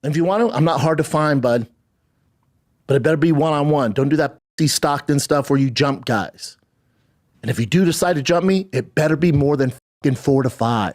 And if you want to, I'm not hard to find, bud. But it better be one-on-one. Don't do that Stockton stuff where you jump guys. And if you do decide to jump me, it better be more than 4 to 5.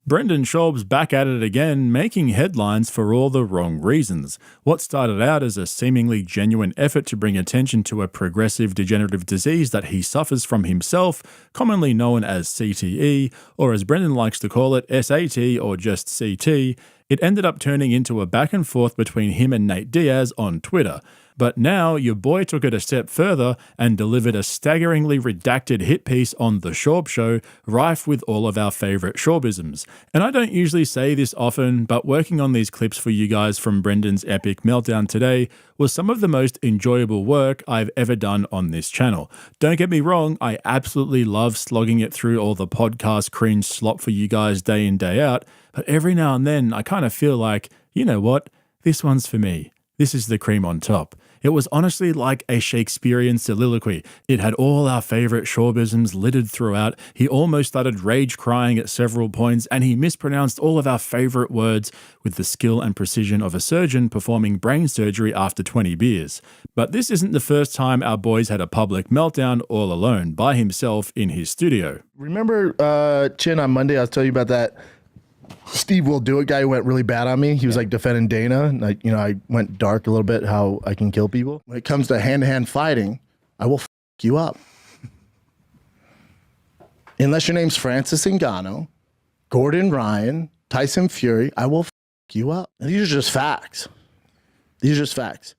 Brendan Schaub's back at it again, making headlines for all the wrong reasons. What started out as a seemingly genuine effort to bring attention to a progressive degenerative disease that he suffers from himself, commonly known as CTE, or as Brendan likes to call it, SAT or just CT, it ended up turning into a back and forth between him and Nate Diaz on Twitter. But now your boy took it a step further and delivered a staggeringly redacted hit piece on The Schaub Show, rife with all of our favourite Schaubisms. And I don't usually say this often, but working on these clips for you guys from Brendan's epic meltdown today was some of the most enjoyable work I've ever done on this channel. Don't get me wrong, I absolutely love slogging it through all the podcast cringe slop for you guys day in, day out, but every now and then I kind of feel like, you know what, this one's for me. This is the cream on top. It was honestly like a Shakespearean soliloquy. It had all our favourite Schaubisms littered throughout. He almost started rage crying at several points, and he mispronounced all of our favourite words with the skill and precision of a surgeon performing brain surgery after 20 beers. But this isn't the first time our boys had a public meltdown all alone, by himself in his studio. Remember, Chin, on Monday I was telling you about that Steve Will Do It guy who went really bad on me. He was like defending Dana. And I went dark a little bit how I can kill people. When it comes to hand-to-hand fighting, I will you up. Unless your name's Francis Ngannou, Gordon Ryan, Tyson Fury, I will you up. And these are just facts. These are just facts.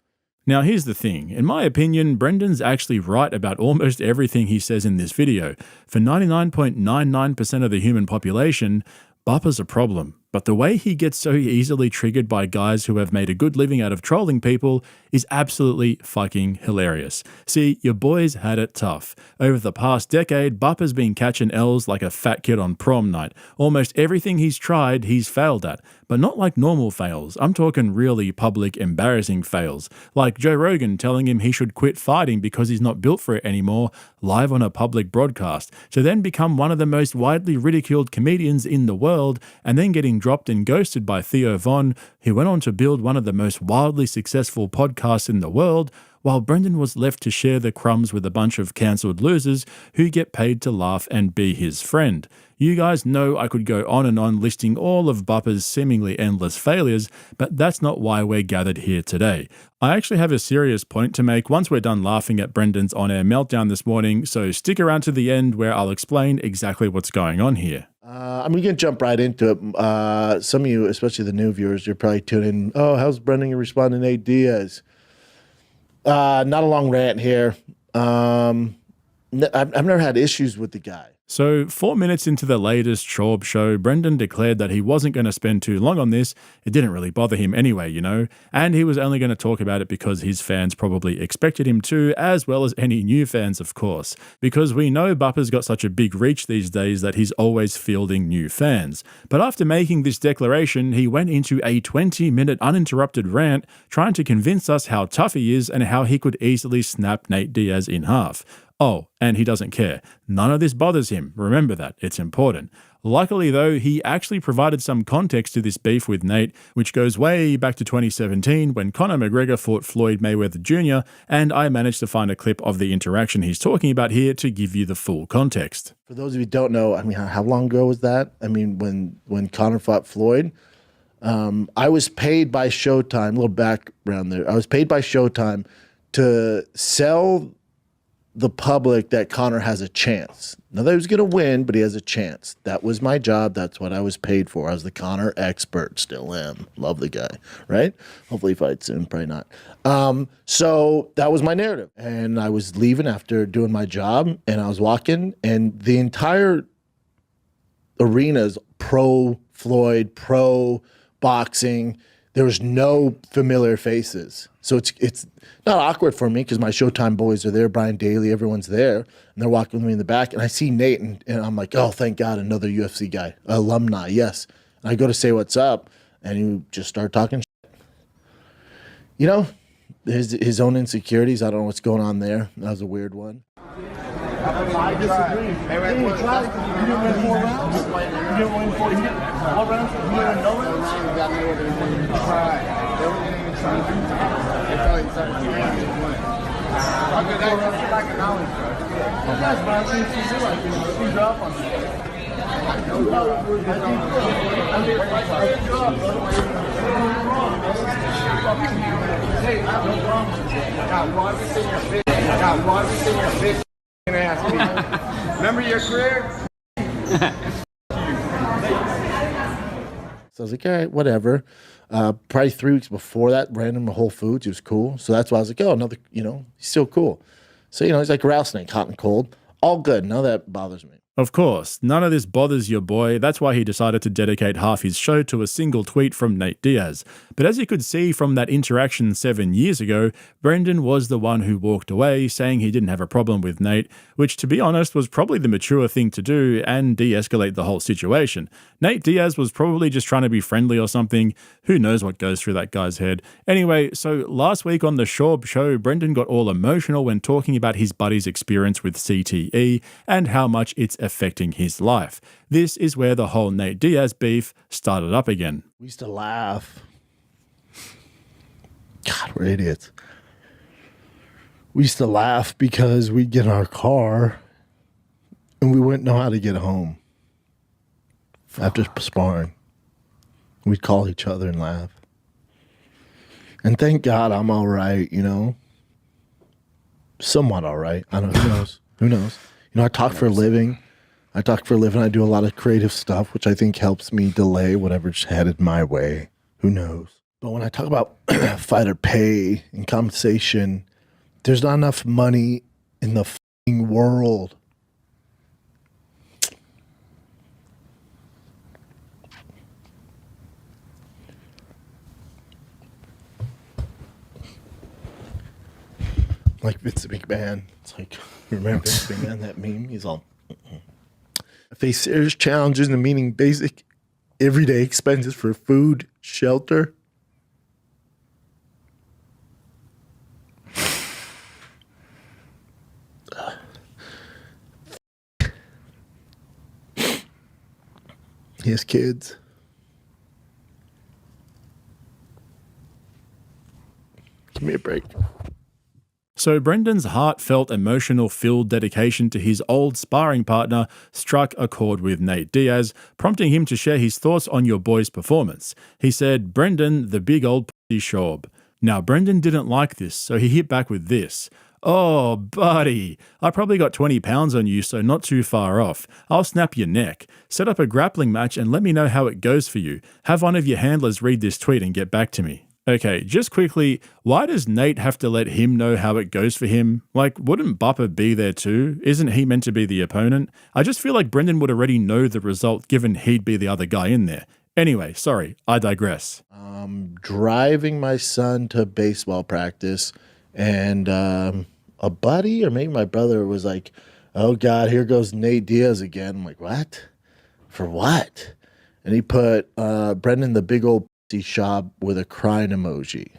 Now here's the thing, in my opinion, Brendan's actually right about almost everything he says in this video. For 99.99% of the human population, Bupper's a problem, but the way he gets so easily triggered by guys who have made a good living out of trolling people is absolutely fucking hilarious. See, your boys had it tough. Over the past decade, Bupper's been catching L's like a fat kid on prom night. Almost everything he's tried, he's failed at. But not like normal fails. I'm talking really public, embarrassing fails. Like Joe Rogan telling him he should quit fighting because he's not built for it anymore, live on a public broadcast, to then become one of the most widely ridiculed comedians in the world, and then getting dropped and ghosted by Theo Von, who went on to build one of the most wildly successful podcasts in the world, while Brendan was left to share the crumbs with a bunch of cancelled losers who get paid to laugh and be his friend. You guys know I could go on and on listing all of Bupper's seemingly endless failures, but that's not why we're gathered here today. I actually have a serious point to make once we're done laughing at Brendan's on-air meltdown this morning, so stick around to the end where I'll explain exactly what's going on here. I'm going to jump right into it. Some of you, especially the new viewers, you're probably tuning in. Oh, how's Brendan responding to Nate Diaz? Not a long rant here. I've never had issues with the guy. So 4 minutes into the latest Schaub show, Brendan declared that he wasn't going to spend too long on this. It didn't really bother him anyway, you know, and he was only going to talk about it because his fans probably expected him to, as well as any new fans, of course. Because we know Bupper's got such a big reach these days that he's always fielding new fans. But after making this declaration, he went into a 20-minute uninterrupted rant trying to convince us how tough he is and how he could easily snap Nate Diaz in half. Oh, and he doesn't care. None of this bothers him. Remember that. It's important. Luckily, though, he actually provided some context to this beef with Nate, which goes way back to 2017 when Conor McGregor fought Floyd Mayweather Jr., and I managed to find a clip of the interaction he's talking about here to give you the full context. For those of you who don't know, I mean, how long ago was that? I mean, when Conor fought Floyd, I was paid by Showtime, a little background there. I was paid by Showtime to sell the public that Conor has a chance. Not that he was going to win, but he has a chance. That was my job. That's what I was paid for. I was the Conor expert. Still am. Love the guy, right? Hopefully he fights soon. Probably not. So that was my narrative. And I was leaving after doing my job, and I was walking, and the entire arena's pro-Floyd, pro-boxing. There was no familiar faces. So it's not awkward for me because my Showtime boys are there, Brian Daly, everyone's there, and they're walking with me in the back. And I see Nate, and I'm like, oh, thank God, another UFC guy, alumni, yes. And I go to say what's up, and he just started talking shit. You know, his own insecurities, I don't know what's going on there. That was a weird one. I disagree. You didn't win 4 rounds? didn't win 4. What rounds? You didn't win no rounds? Got me over there. They weren't even trying to do that. They thought he started to win. That's like an hour, bro. That's why I think she's like you drop on me. Hey, I have no problem. I got Rodgers in your bitch. I got Rodgers in your bitch ass me. Remember your career? So I was like, all right, whatever. Probably 3 weeks before that, ran him to Whole Foods. He was cool. So that's why I was like, oh, another, he's still cool. So, he's like a rattlesnake, hot and cold. All good. None of that bothers me. Of course, none of this bothers your boy. That's why he decided to dedicate half his show to a single tweet from Nate Diaz. But as you could see from that interaction 7 years ago, Brendan was the one who walked away, saying he didn't have a problem with Nate, which to be honest was probably the mature thing to do and de-escalate the whole situation. Nate Diaz was probably just trying to be friendly or something. Who knows what goes through that guy's head. Anyway, so last week on the Schaub show, Brendan got all emotional when talking about his buddy's experience with CTE and how much it's affecting his life. This is where the whole Nate Diaz beef started up again. We used to laugh. God, we're idiots. We used to laugh because we'd get in our car and we wouldn't know how to get home after sparring. We'd call each other and laugh. And thank God I'm all right, Somewhat all right. I don't know. Who knows? Who knows? I talk for a living. I do a lot of creative stuff, which I think helps me delay whatever's headed my way. Who knows? But when I talk about fighter pay and compensation, there's not enough money in the f***ing world. Like Vince McMahon. It's like, remember Vince McMahon, that meme? He's all... I face serious challenges in meeting basic everyday expenses for food, shelter. He has kids. Give me a break. So Brendan's heartfelt, emotional-filled dedication to his old sparring partner struck a chord with Nate Diaz, prompting him to share his thoughts on your boy's performance. He said, "Brendan, the big old pussy Schaub." Now, Brendan didn't like this, so he hit back with this. "Oh, buddy, I probably got 20 pounds on you, so not too far off. I'll snap your neck. Set up a grappling match and let me know how it goes for you. Have one of your handlers read this tweet and get back to me." Okay, just quickly, why does Nate have to let him know how it goes for him? Like, wouldn't Bupper be there too? Isn't he meant to be the opponent? I just feel like Brendan would already know the result given he'd be the other guy in there. Anyway, sorry, I digress. Driving my son to baseball practice, and a buddy or maybe my brother was like, "Oh God, here goes Nate Diaz again." I'm like, "What? For what?" And he put Brendan the big old Schaub with a crying emoji.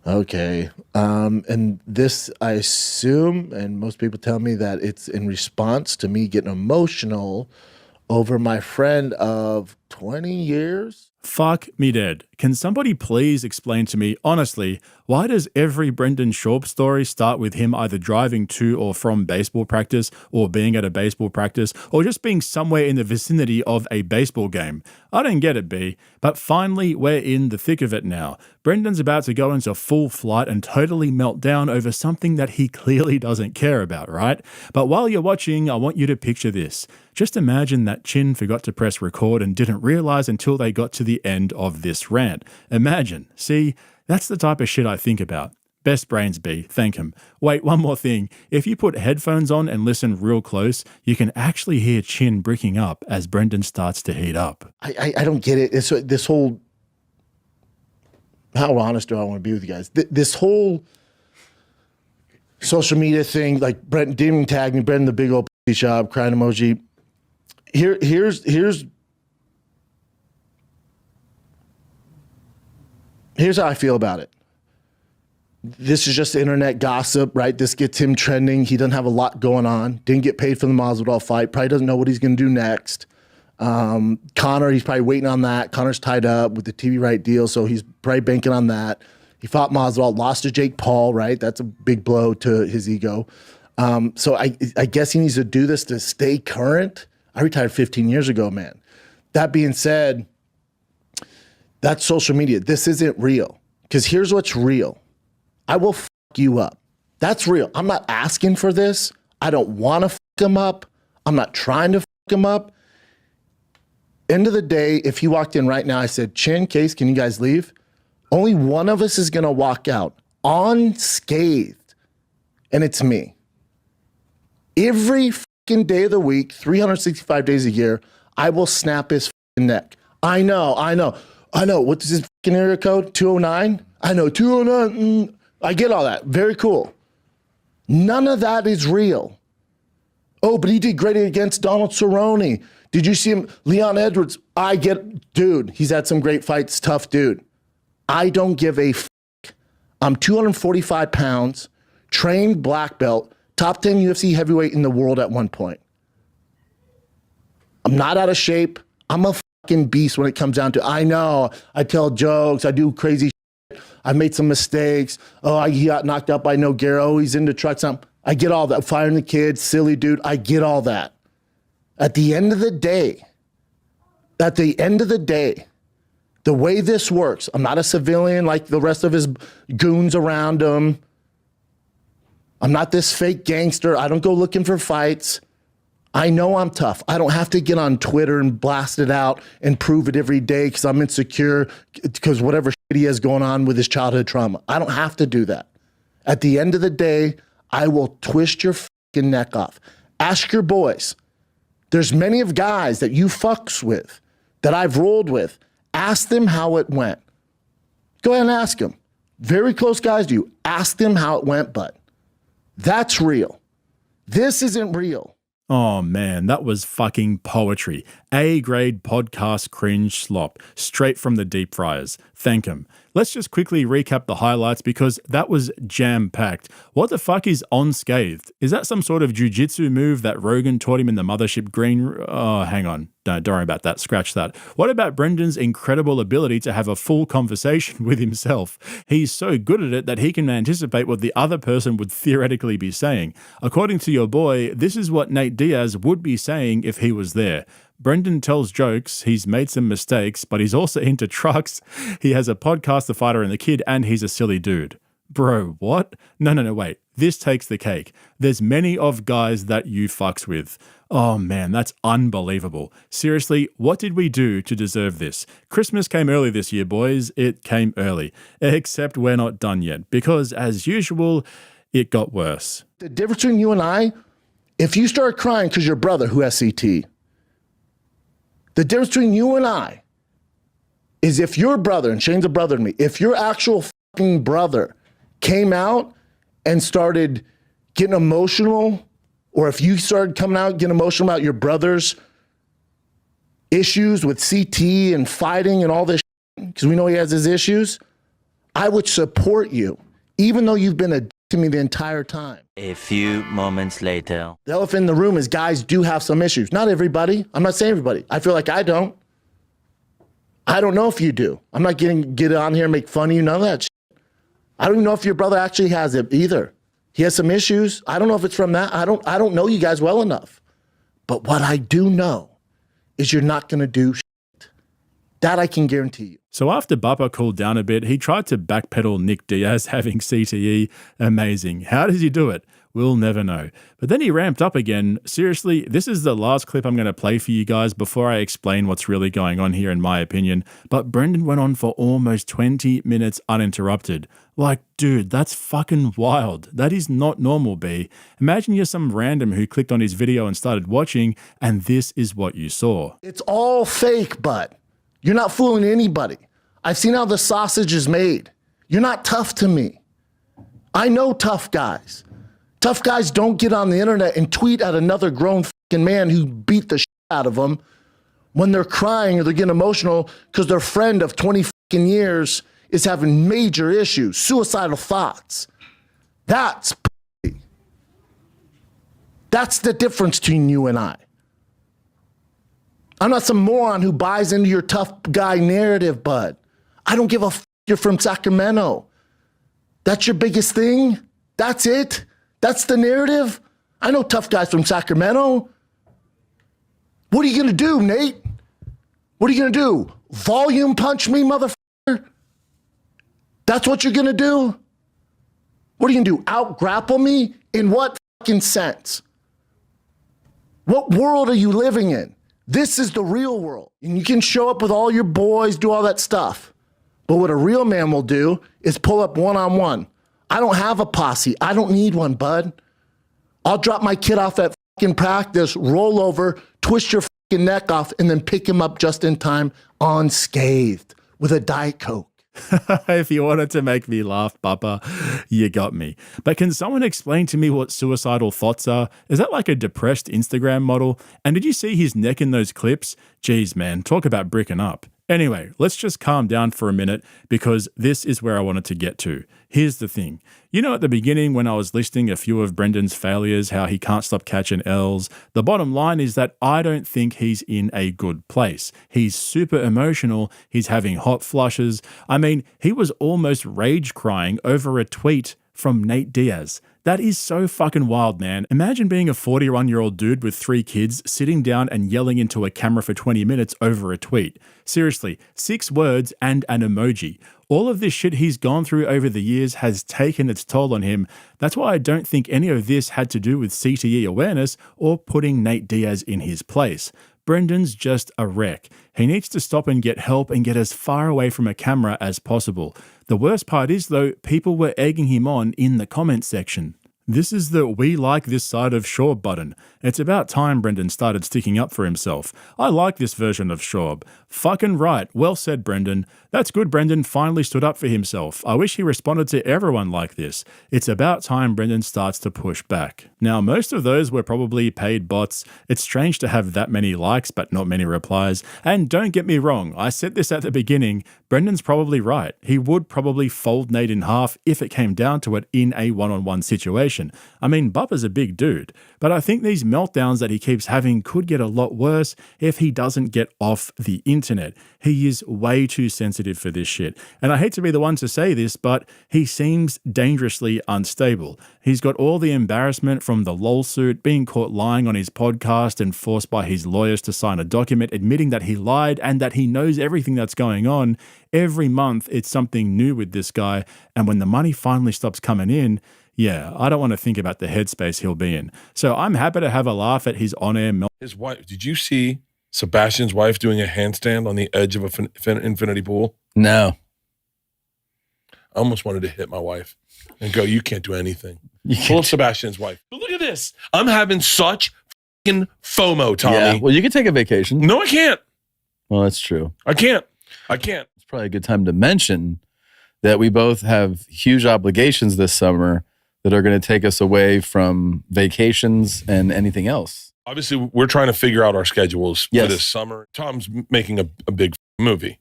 Okay. And this, I assume, and most people tell me that it's in response to me getting emotional over my friend of 20 years. Fuck me dead. Can somebody please explain to me, honestly, why does every Brendan Schaub story start with him either driving to or from baseball practice, or being at a baseball practice, or just being somewhere in the vicinity of a baseball game? I don't get it, B. But finally, we're in the thick of it now. Brendan's about to go into full flight and totally melt down over something that he clearly doesn't care about, right? But while you're watching, I want you to picture this. Just imagine that Chin forgot to press record and didn't realize until they got to the end of this rant. Imagine. See, that's the type of shit I think about. Best brains, B. Thank him. Wait, one more thing. If you put headphones on and listen real close, you can actually hear Chin bricking up as Brendan starts to heat up. I don't get it. It's this whole... How honest do I want to be with you guys? This whole social media thing, like Brendan didn't even tag me, Brendan the big old Schaub, crying emoji. Here's how I feel about it. This is just internet gossip, right? This gets him trending. He doesn't have a lot going on. Didn't get paid for the Masvidal fight. Probably doesn't know what he's going to do next. Connor, he's probably waiting on that. Connor's tied up with the TV right deal, so he's probably banking on that. He fought Masvidal, lost to Jake Paul, right? That's a big blow to his ego. So I guess he needs to do this to stay current. I retired 15 years ago, man. That being said, that's social media. This isn't real. Because here's what's real. I will fuck you up. That's real. I'm not asking for this. I don't want to fuck him up. I'm not trying to fuck him up. End of the day, if he walked in right now, I said, Chin, Case, can you guys leave? Only one of us is going to walk out unscathed, and it's me. Every fucking day of the week, 365 days a year, I will snap his fucking neck. I know. What's his fucking area code? 209? I know, 209. I get all that. Very cool. None of that is real. Oh, but he did great against Donald Cerrone. Did you see him? Leon Edwards. Dude, he's had some great fights. Tough dude. I don't give a fuck. I'm 245 pounds, trained black belt, top 10 UFC heavyweight in the world at one point. I'm not out of shape. I'm a fucking beast when it comes down to, I know, I tell jokes, I do crazy shit. I made some mistakes. Oh, he got knocked out by Nogueira. Oh, he's into trucks. I get all that. Firing the kids, silly dude. I get all that. At the end of the day, the way this works, I'm not a civilian like the rest of his goons around him. I'm not this fake gangster. I don't go looking for fights. I know I'm tough. I don't have to get on Twitter and blast it out and prove it every day because I'm insecure because whatever shit he has going on with his childhood trauma. I don't have to do that. At the end of the day, I will twist your fucking neck off. Ask your boys. There's many of guys that you fucks with, that I've rolled with. Ask them how it went. Go ahead and ask them. Very close guys to you. Ask them how it went, bud. That's real. This isn't real. Oh man, that was fucking poetry. A-grade podcast cringe slop, straight from the deep fryers. Thank him. Let's just quickly recap the highlights because that was jam-packed. What the fuck is unscathed? Is that some sort of jiu-jitsu move that Rogan taught him in the Mothership Green? Oh, hang on. Don't worry about that. Scratch that. What about Brendan's incredible ability to have a full conversation with himself? He's so good at it that he can anticipate what the other person would theoretically be saying. According to your boy, this is what Nate Diaz would be saying if he was there. Brendan tells jokes, he's made some mistakes, but he's also into trucks. He has a podcast, The Fighter and the Kid, and he's a silly dude. Bro, what? No, wait. This takes the cake. There's many of guys that you fucks with. Oh man, that's unbelievable. Seriously, what did we do to deserve this? Christmas came early this year, boys. It came early. Except we're not done yet, because as usual, it got worse. The difference between you and I, if you start crying because your brother who has CT, the difference between you and I is if your brother, and Shane's a brother to me, if your actual fucking brother came out and started getting emotional, or if you started coming out getting emotional about your brother's issues with CT and fighting and all this shit, because we know he has his issues, I would support you, even though you've been a dick to me the entire time. A few moments later. The elephant in the room is guys do have some issues. Not everybody. I'm not saying everybody. I feel like I don't. I don't know if you do. I'm not get on here and make fun of you, none of that shit. I don't even know if your brother actually has it either. He has some issues. I don't know if it's from that. I don't know you guys well enough. But what I do know is you're not going to do shit. That I can guarantee you. So after Bubba cooled down a bit, he tried to backpedal Nick Diaz having CTE. Amazing. How does he do it? We'll never know. But then he ramped up again. Seriously, this is the last clip I'm going to play for you guys before I explain what's really going on here in my opinion. But Brendan went on for almost 20 minutes uninterrupted. Like, dude, that's fucking wild. That is not normal, B. Imagine you're some random who clicked on his video and started watching, and this is what you saw. It's all fake, bud. You're not fooling anybody. I've seen how the sausage is made. You're not tough to me. I know tough guys. Tough guys don't get on the internet and tweet at another grown fucking man who beat the shit out of them when they're crying or they're getting emotional because their friend of 20 fucking years is having major issues, suicidal thoughts. That's pussy. That's the difference between you and I. I'm not some moron who buys into your tough guy narrative, bud. I don't give a you're from Sacramento. That's your biggest thing? That's it? That's the narrative? I know tough guys from Sacramento. What are you gonna do, Nate? What are you gonna do? Volume punch me, motherfucker? That's what you're gonna do? What are you gonna do? Out grapple me? In what fucking sense? What world are you living in? This is the real world. And you can show up with all your boys, do all that stuff. But what a real man will do is pull up one-on-one. I don't have a posse. I don't need one, bud. I'll drop my kid off at fucking practice, roll over, twist your fucking neck off, and then pick him up just in time unscathed with a Diet Coke. If you wanted to make me laugh, Papa, you got me. But can someone explain to me what suicidal thoughts are? Is that like a depressed Instagram model? And did you see his neck in those clips? Jeez, man, talk about bricking up. Anyway, let's just calm down for a minute because this is where I wanted to get to. Here's the thing. You know, at the beginning when I was listing a few of Brendan's failures, how he can't stop catching L's, the bottom line is that I don't think he's in a good place. He's super emotional. He's having hot flushes. I mean, he was almost rage crying over a tweet from Nate Diaz. That is so fucking wild, man. Imagine being a 41-year-old dude with 3 kids sitting down and yelling into a camera for 20 minutes over a tweet. Seriously, 6 words and an emoji. All of this shit he's gone through over the years has taken its toll on him. That's why I don't think any of this had to do with CTE awareness or putting Nate Diaz in his place. Brendan's just a wreck. He needs to stop and get help and get as far away from a camera as possible. The worst part is, though, people were egging him on in the comments section. This is the "we like this side of Schaub" button. It's about time Brendan started sticking up for himself. I like this version of Schaub. Fucking right. Well said, Brendan. That's good Brendan finally stood up for himself. I wish he responded to everyone like this. It's about time Brendan starts to push back. Now, most of those were probably paid bots. It's strange to have that many likes but not many replies. And don't get me wrong, I said this at the beginning, Brendan's probably right. He would probably fold Nate in half if it came down to it in a one-on-one situation. I mean, Bubba's a big dude, but I think these meltdowns that he keeps having could get a lot worse if he doesn't get off the internet. He is way too sensitive for this shit. And I hate to be the one to say this, but he seems dangerously unstable. He's got all the embarrassment from the lol suit, being caught lying on his podcast and forced by his lawyers to sign a document admitting that he lied and that he knows everything that's going on. Every month, it's something new with this guy. And when the money finally stops coming in, yeah, I don't want to think about the headspace he'll be in. So I'm happy to have a laugh at his on-air His wife, did you see Sebastian's wife doing a handstand on the edge of an infinity pool? No. I almost wanted to hit my wife and go, you can't do anything. Pull Sebastian's wife. But look at this. I'm having such fucking FOMO, Tommy. Yeah, well, you can take a vacation. No, I can't. Well, that's true. I can't. It's probably a good time to mention that we both have huge obligations this summer that are going to take us away from vacations and anything else. Obviously, we're trying to figure out our schedules for Yes. this summer. Tom's making a big movie.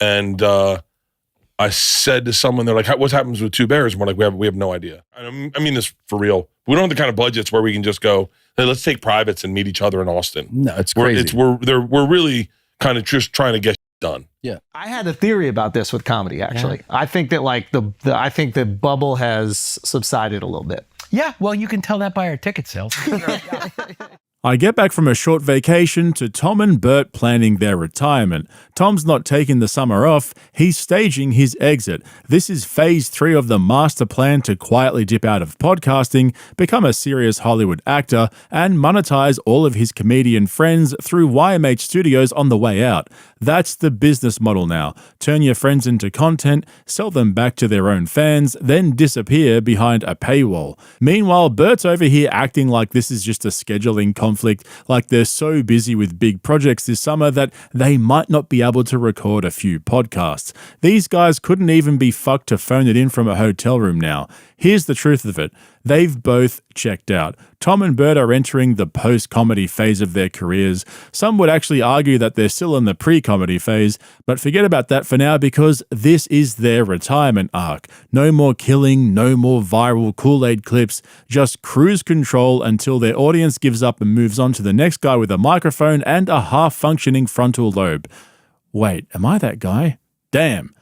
And I said to someone, they're like, what happens with Two Bears? And we're like, we have no idea. I mean this for real. We don't have the kind of budgets where we can just go, hey, let's take privates and meet each other in Austin. No, it's crazy. We're really kind of just trying to get done. Yeah. I had a theory about this with comedy, actually. Yeah. I think that I think the bubble has subsided a little bit. Yeah, well, you can tell that by our ticket sales. I get back from a short vacation to Tom and Bert planning their retirement. Tom's not taking the summer off, he's staging his exit. This is phase 3 of the master plan to quietly dip out of podcasting, become a serious Hollywood actor, and monetize all of his comedian friends through YMH Studios on the way out. That's the business model now. Turn your friends into content, sell them back to their own fans, then disappear behind a paywall. Meanwhile, Bert's over here acting like this is just a scheduling conflict, like they're so busy with big projects this summer that they might not be able to record a few podcasts. These guys couldn't even be fucked to phone it in from a hotel room now. Here's the truth of it. They've both checked out. Tom and Bert are entering the post-comedy phase of their careers. Some would actually argue that they're still in the pre-comedy phase, but forget about that for now because this is their retirement arc. No more killing, no more viral Kool-Aid clips, just cruise control until their audience gives up and moves on to the next guy with a microphone and a half-functioning frontal lobe. Wait, am I that guy? Damn.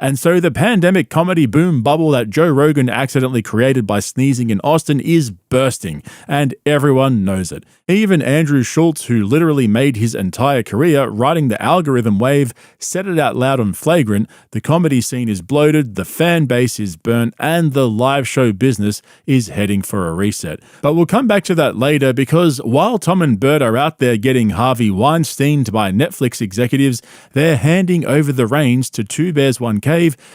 And so the pandemic comedy boom bubble that Joe Rogan accidentally created by sneezing in Austin is bursting, and everyone knows it. Even Andrew Schulz, who literally made his entire career riding the algorithm wave, said it out loud on Flagrant. The comedy scene is bloated, the fan base is burnt, and the live show business is heading for a reset. But we'll come back to that later because while Tom and Bert are out there getting Harvey Weinsteined by Netflix executives, they're handing over the reins to Two Bears One Cave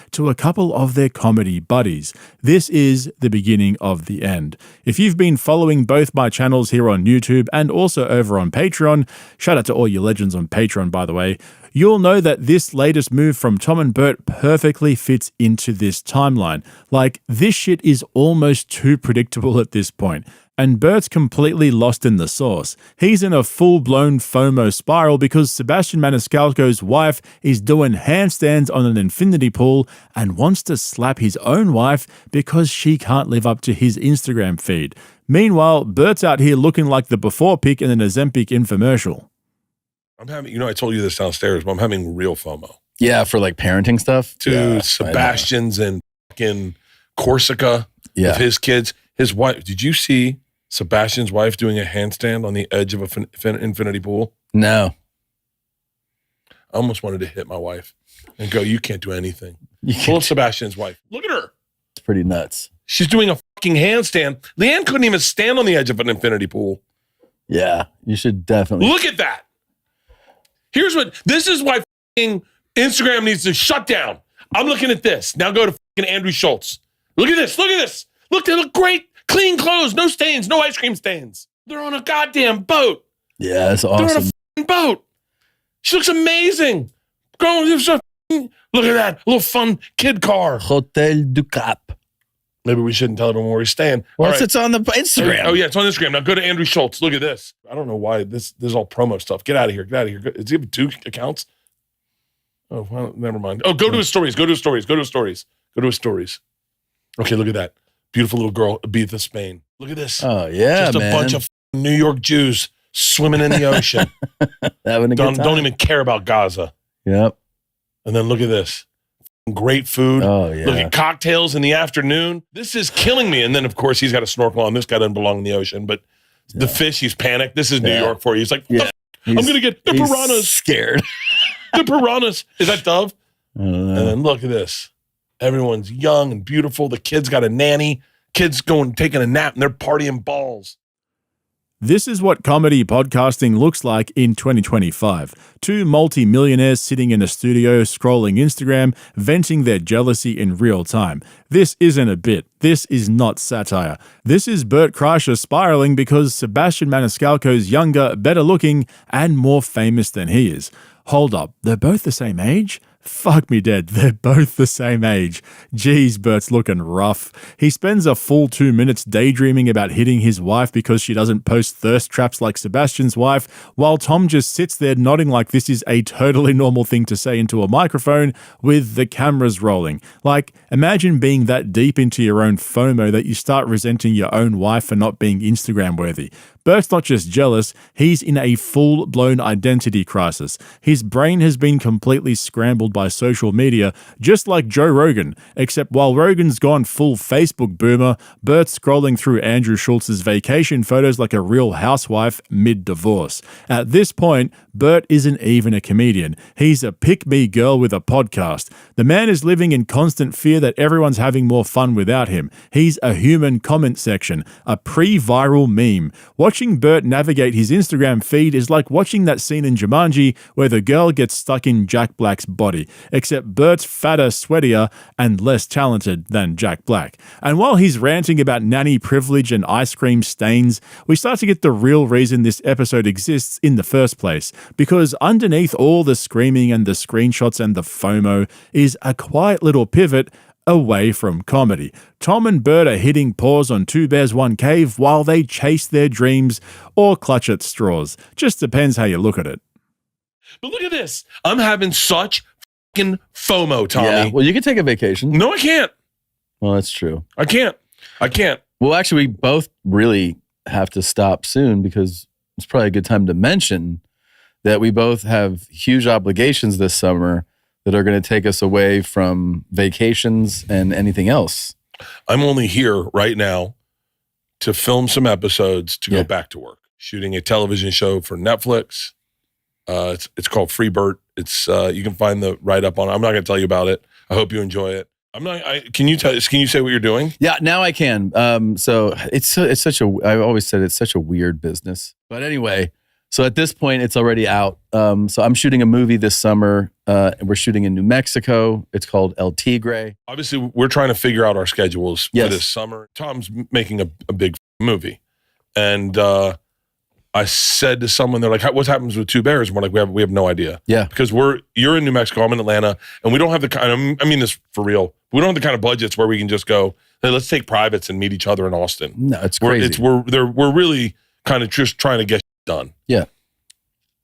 to a couple of their comedy buddies. This is the beginning of the end. If you've been following both my channels here on YouTube and also over on Patreon, shout out to all you legends on Patreon, by the way, you'll know that this latest move from Tom and Bert perfectly fits into this timeline. Like, this shit is almost too predictable at this point. And Bert's completely lost in the sauce. He's in a full-blown FOMO spiral because Sebastian Maniscalco's wife is doing handstands on an infinity pool and wants to slap his own wife because she can't live up to his Instagram feed. Meanwhile, Bert's out here looking like the before pic in an Ozempic infomercial. I'm having, I told you this downstairs, but I'm having real FOMO. Yeah, for like parenting stuff. Dude, Sebastian's in fucking Corsica with his kids. His wife, did you see Sebastian's wife doing a handstand on the edge of an infinity pool? No. I almost wanted to hit my wife and go, you can't do anything. Pull up Sebastian's wife. Look at her. It's pretty nuts. She's doing a fucking handstand. Leanne couldn't even stand on the edge of an infinity pool. Yeah, you should definitely. Look at that. This is why fucking Instagram needs to shut down. I'm looking at this. Now go to fucking Andrew Schulz. Look at this. Look at this. Look, they look great. Clean clothes, no stains, no ice cream stains. They're on a goddamn boat. Yeah, that's awesome. They're on a fucking boat. She looks amazing. Look at that little fun kid car. Hotel du Cap. Maybe we shouldn't tell everyone where he's staying. Well, it's on the Instagram. Oh, yeah, it's on Instagram. Now go to Andrew Schulz. Look at this. I don't know why this is all promo stuff. Get out of here. Get out of here. Does he have 2 accounts? Oh, well, never mind. Oh, go to his stories. Go to his stories. Go to his stories. Go to his stories. Okay, look at that. Beautiful little girl, Ibiza, Spain. Look at this. Oh, yeah, Just a bunch of New York Jews swimming in the ocean. Having a good time. Don't even care about Gaza. Yep. And then look at this. Great food. Oh, yeah. Look at cocktails in the afternoon. This is killing me. And then, of course, he's got a snorkel on. This guy doesn't belong in the ocean. But the fish, he's panicked. This is New York for you. He's like, I'm going to get the piranhas. Scared. The piranhas. Is that Dove? I don't know. And then look at this. Everyone's young and beautiful. The kid's got a nanny. Kids taking a nap and they're partying balls. This is what comedy podcasting looks like in 2025. 2 multi-millionaires sitting in a studio scrolling Instagram, venting their jealousy in real time. This isn't a bit. This is not satire. This is Bert Kreischer spiraling because Sebastian Maniscalco's younger, better looking, and more famous than he is. Hold up, they're both the same age? Fuck me dead, they're both the same age. Geez, Bert's looking rough. He spends a full 2 minutes daydreaming about hitting his wife because she doesn't post thirst traps like Sebastian's wife, while Tom just sits there nodding like this is a totally normal thing to say into a microphone with the cameras rolling. Like, imagine being that deep into your own FOMO that you start resenting your own wife for not being Instagram worthy. Bert's not just jealous, he's in a full-blown identity crisis. His brain has been completely scrambled by social media, just like Joe Rogan, except while Rogan's gone full Facebook boomer, Bert's scrolling through Andrew Schulz's vacation photos like a real housewife mid-divorce. At this point, Bert isn't even a comedian. He's a pick-me girl with a podcast. The man is living in constant fear that everyone's having more fun without him. He's a human comment section, a pre-viral meme. Watching Bert navigate his Instagram feed is like watching that scene in Jumanji where the girl gets stuck in Jack Black's body, except Bert's fatter, sweatier, and less talented than Jack Black. And while he's ranting about nanny privilege and ice cream stains, we start to get the real reason this episode exists in the first place. Because underneath all the screaming and the screenshots and the FOMO is a quiet little pivot, away from comedy. Tom and Bert are hitting pause on Two Bears, One Cave while they chase their dreams or clutch at straws. Just depends how you look at it. But look at this. I'm having such fucking FOMO, Tommy. Yeah. Well, you can take a vacation. No, I can't. Well, that's true. I can't. Well, actually, we both really have to stop soon because it's probably a good time to mention that we both have huge obligations this summer that are going to take us away from vacations and anything else. I'm only here right now to film some episodes to go back to work. Shooting a television show for Netflix. It's called Free Bert. It's you can find the write-up on it. I'm not going to tell you about it. I hope you enjoy it. Can you say what you're doing? Yeah, now I can. So it's such a. I've always said it's such a weird business. But anyway, so at this point, it's already out. So I'm shooting a movie this summer. We're shooting in New Mexico. It's called El Tigre. Obviously, we're trying to figure out our schedules for this summer. Tom's making a big movie, and I said to someone, they're like, "What happens with Two Bears?" And we're like, "We have no idea." Yeah, because you're in New Mexico, I'm in Atlanta, and we don't have the kind. I mean this for real. We don't have the kind of budgets where we can just go, "Hey, let's take privates and meet each other in Austin." No, it's crazy. We're really kind of just trying to get done. Yeah.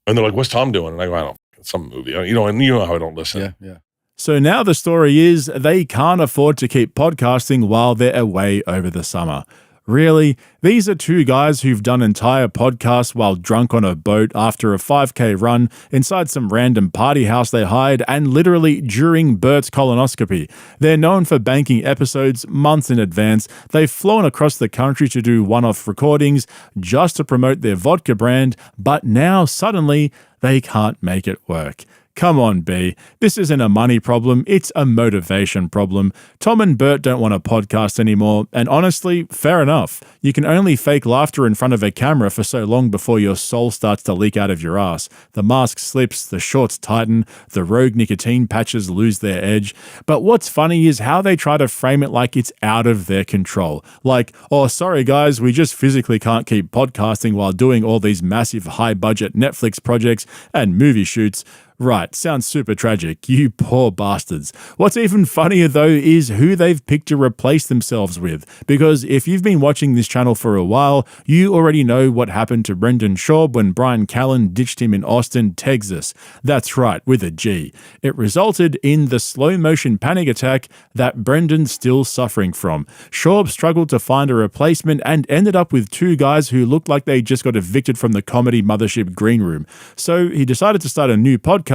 And they're like, "What's Tom doing?" And I go, "I don't. It's some movie." And you know how I don't listen. Yeah. So now the story is they can't afford to keep podcasting while they're away over the summer. Really? These are two guys who've done entire podcasts while drunk on a boat after a 5K run inside some random party house they hired and literally during Bert's colonoscopy. They're known for banking episodes months in advance. They've flown across the country to do one-off recordings just to promote their vodka brand, but now suddenly they can't make it work. Come on, B. This isn't a money problem, it's a motivation problem. Tom and Bert don't want a podcast anymore, and honestly, fair enough. You can only fake laughter in front of a camera for so long before your soul starts to leak out of your ass. The mask slips, the shorts tighten, the rogue nicotine patches lose their edge. But what's funny is how they try to frame it like it's out of their control. Like, oh, sorry guys, we just physically can't keep podcasting while doing all these massive high-budget Netflix projects and movie shoots. Right, sounds super tragic. You poor bastards. What's even funnier though is who they've picked to replace themselves with. Because if you've been watching this channel for a while, you already know what happened to Brendan Schaub when Brian Callen ditched him in Austin, Texas. That's right, with a G. It resulted in the slow motion panic attack that Brendan's still suffering from. Schaub struggled to find a replacement and ended up with two guys who looked like they just got evicted from the comedy mothership green room. So he decided to start a new podcast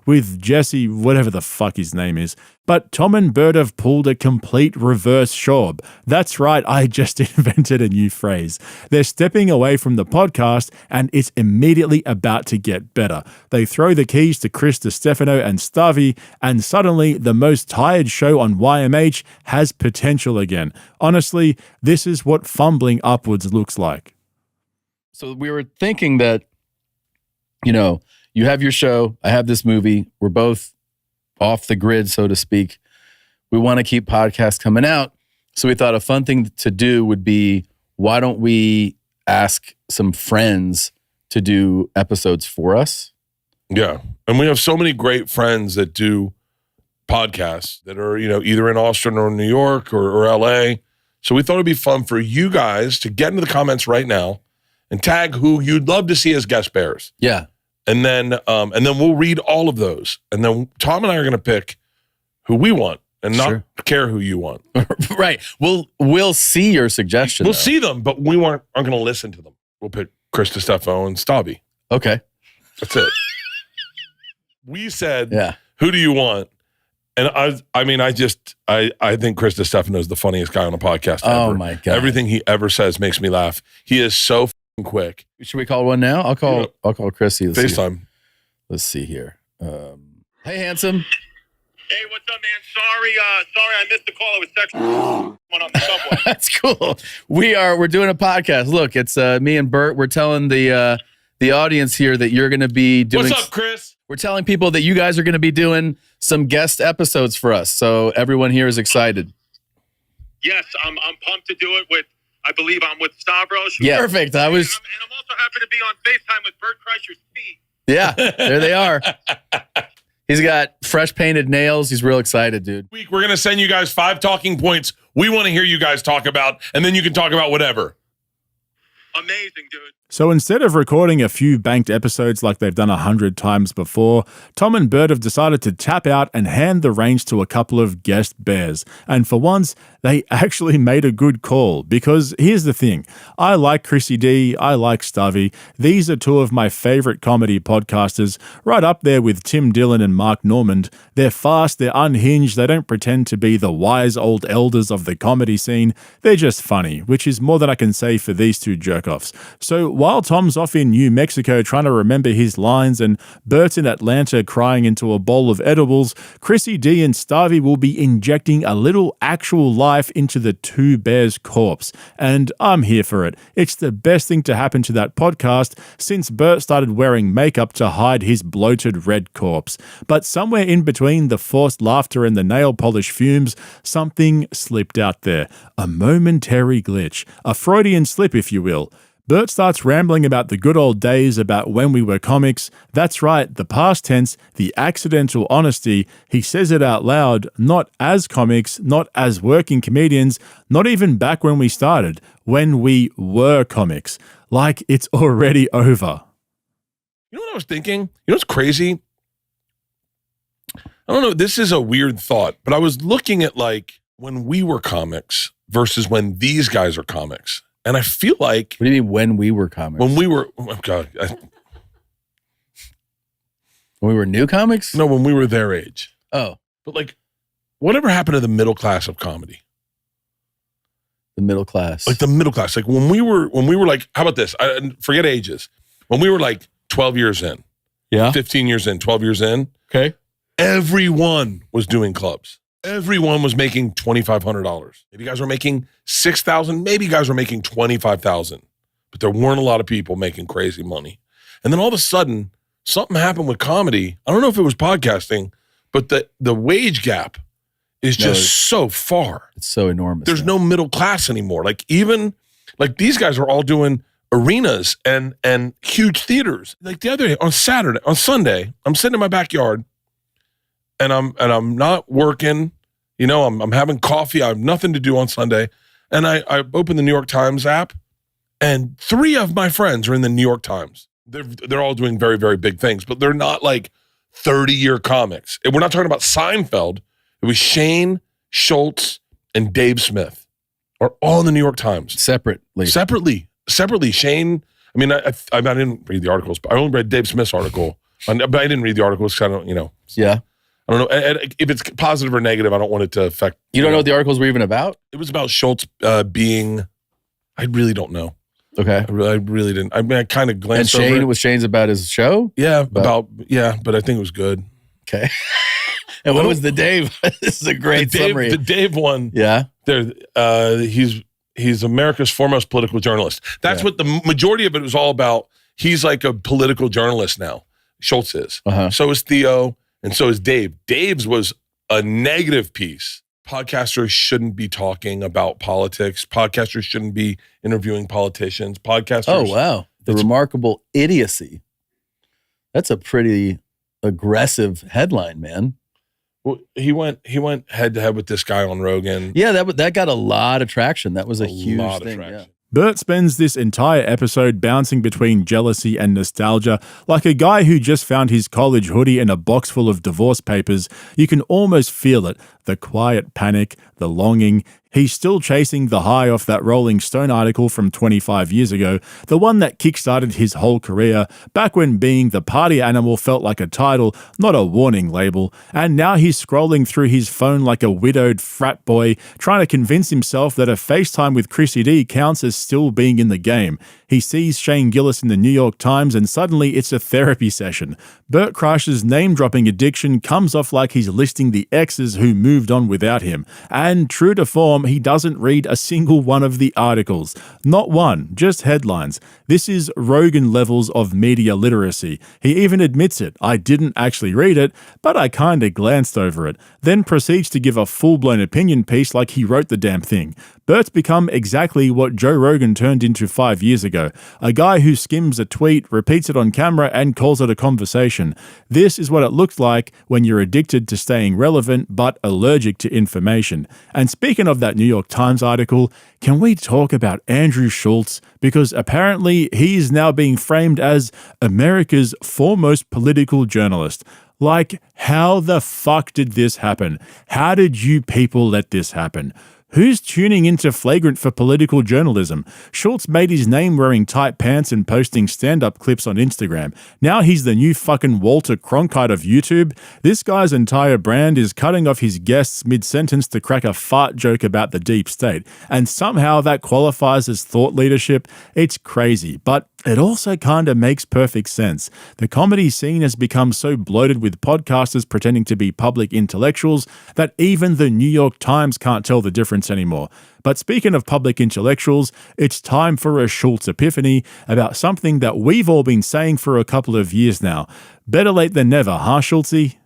with Jesse, whatever the fuck his name is. But Tom and Bert have pulled a complete reverse Schaub. That's right, I just invented a new phrase. They're stepping away from the podcast and it's immediately about to get better. They throw the keys to Chris DiStefano and Stavi, and suddenly the most tired show on YMH has potential again. Honestly, this is what fumbling upwards looks like. So we were thinking that, you have your show, I have this movie, we're both off the grid, so to speak. We want to keep podcasts coming out. So we thought a fun thing to do would be, why don't we ask some friends to do episodes for us? Yeah. And we have so many great friends that do podcasts that are, either in Austin or New York or LA. So we thought it'd be fun for you guys to get into the comments right now and tag who you'd love to see as guest bears. Yeah. And then we'll read all of those. And then Tom and I are going to pick who we want and not care who you want. Right. We'll see your suggestions. We'll see them, but we aren't going to listen to them. We'll pick Chris DiStefano and Stavi. Okay. That's it. We said, who do you want? And I think Chris DiStefano is the funniest guy on the podcast ever. Oh my God. Everything he ever says makes me laugh. He is so quick. Should we call one now? I'll call Chrissy. FaceTime. Let's see here. Hey, handsome. Hey, what's up, man? Sorry, I missed the call. I was texting one on the subway. That's cool. We're doing a podcast. Look, it's me and Bert. We're telling the audience here that you're going to be doing. What's up, Chris? We're telling people that you guys are going to be doing some guest episodes for us. So everyone here is excited. Yes, I'm pumped to do it with. I believe I'm with Stavros. Yeah, perfect. And I'm also happy to be on FaceTime with Bert Kreischer's feet. Yeah, there they are. He's got fresh painted nails. He's real excited, dude. Week, we're going to send you guys 5 talking points we want to hear you guys talk about, and then you can talk about whatever. Amazing, dude. So instead of recording a few banked episodes like they've done 100 times before, Tom and Bert have decided to tap out and hand the reins to a couple of guest bears. And for once, they actually made a good call, because here's the thing. I like Chrissy D, I like Stubby. These are 2 of my favorite comedy podcasters, right up there with Tim Dillon and Mark Normand. They're fast, they're unhinged, they don't pretend to be the wise old elders of the comedy scene. They're just funny, which is more than I can say for these 2 jerk-offs. So while Tom's off in New Mexico trying to remember his lines and Bert's in Atlanta crying into a bowl of edibles, Chrissy D and Starvey will be injecting a little actual life into the 2 bears' corpse. And I'm here for it. It's the best thing to happen to that podcast since Bert started wearing makeup to hide his bloated red corpse. But somewhere in between the forced laughter and the nail polish fumes, something slipped out there. A momentary glitch. A Freudian slip, if you will. Bert starts rambling about the good old days, about when we were comics. That's right, the past tense, the accidental honesty. He says it out loud, not as comics, not as working comedians, not even back when we started, when we were comics. Like it's already over. You know what I was thinking? You know what's crazy? I don't know, this is a weird thought, but I was looking at like when we were comics versus when these guys are comics. And I feel like... What do you mean when we were comics? When we were... Oh God. When we were new comics? No, when we were their age. Oh. But like, whatever happened to the middle class of comedy? The middle class. Like the middle class. Like when we were like, how about this? Forget ages. When we were like 12 years in. Yeah. 15 years in, 12 years in. Okay. Everyone was doing clubs. Everyone was making $2,500. Maybe guys were making $6,000. Maybe guys were making $25,000. But there weren't a lot of people making crazy money. And then all of a sudden, something happened with comedy. I don't know if it was podcasting, but the wage gap is just so far. It's so enormous. There's no middle class anymore. Like even like these guys are all doing arenas and huge theaters. Like the other day on Sunday, I'm sitting in my backyard. And I'm not working, you know, I'm having coffee. I have nothing to do on Sunday. And I open the New York Times app and 3 of my friends are in the New York Times. They're all doing very, very big things, but they're not like 30-year comics. We're not talking about Seinfeld. It was Shane, Schultz, and Dave Smith are all in the New York Times. Separately. Shane, I mean, I didn't read the articles, but I only read Dave Smith's article. But I didn't read the articles because I don't, you know. Yeah. I don't know. And if it's positive or negative, I don't want it to affect. You don't know what the articles were even about? It was about Schultz being, I really don't know. Okay. I really didn't. I mean, I kind of glanced over it. Was Shane's about his show? Yeah, but I think it was good. Okay. And what was the Dave? This is a great summary. The Dave one. Yeah. He's America's foremost political journalist. That's what the majority of it was all about. He's like a political journalist now. Schultz is. Uh-huh. So is Theo. And so is Dave. Dave's was a negative piece. Podcasters shouldn't be talking about politics. Podcasters shouldn't be interviewing politicians. Podcasters. Oh, wow. The remarkable idiocy. That's a pretty aggressive headline, man. Well, he went head to head with this guy on Rogan. Yeah, that got a lot of traction. That was a huge thing. Yeah. Bert spends this entire episode bouncing between jealousy and nostalgia, like a guy who just found his college hoodie in a box full of divorce papers. You can almost feel it, the quiet panic, the longing. He's still chasing the high off that Rolling Stone article from 25 years ago, the one that kickstarted his whole career, back when being the party animal felt like a title, not a warning label. And now he's scrolling through his phone like a widowed frat boy, trying to convince himself that a FaceTime with Chrissy D counts as still being in the game. He sees Shane Gillis in the New York Times and suddenly it's a therapy session. Bert Kreischer's name-dropping addiction comes off like he's listing the exes who moved on without him. And true to form, he doesn't read a single one of the articles. Not one, just headlines. This is Rogan levels of media literacy. He even admits it. I didn't actually read it, but I kinda glanced over it. Then proceeds to give a full-blown opinion piece like he wrote the damn thing. Bert's become exactly what Joe Rogan turned into 5 years ago, a guy who skims a tweet, repeats it on camera, and calls it a conversation. This is what it looks like when you're addicted to staying relevant but allergic to information. And speaking of that New York Times article, can we talk about Andrew Schulz? Because apparently he is now being framed as America's foremost political journalist. Like, how the fuck did this happen? How did you people let this happen? Who's tuning into Flagrant for political journalism? Schultz made his name wearing tight pants and posting stand-up clips on Instagram. Now he's the new fucking Walter Cronkite of YouTube. This guy's entire brand is cutting off his guests mid-sentence to crack a fart joke about the deep state. And somehow that qualifies as thought leadership. It's crazy, but it also kind of makes perfect sense. The comedy scene has become so bloated with podcasters pretending to be public intellectuals that even the New York Times can't tell the difference anymore. But speaking of public intellectuals, it's time for a Schultz epiphany about something that we've all been saying for a couple of years now. Better late than never, huh, Schultzy?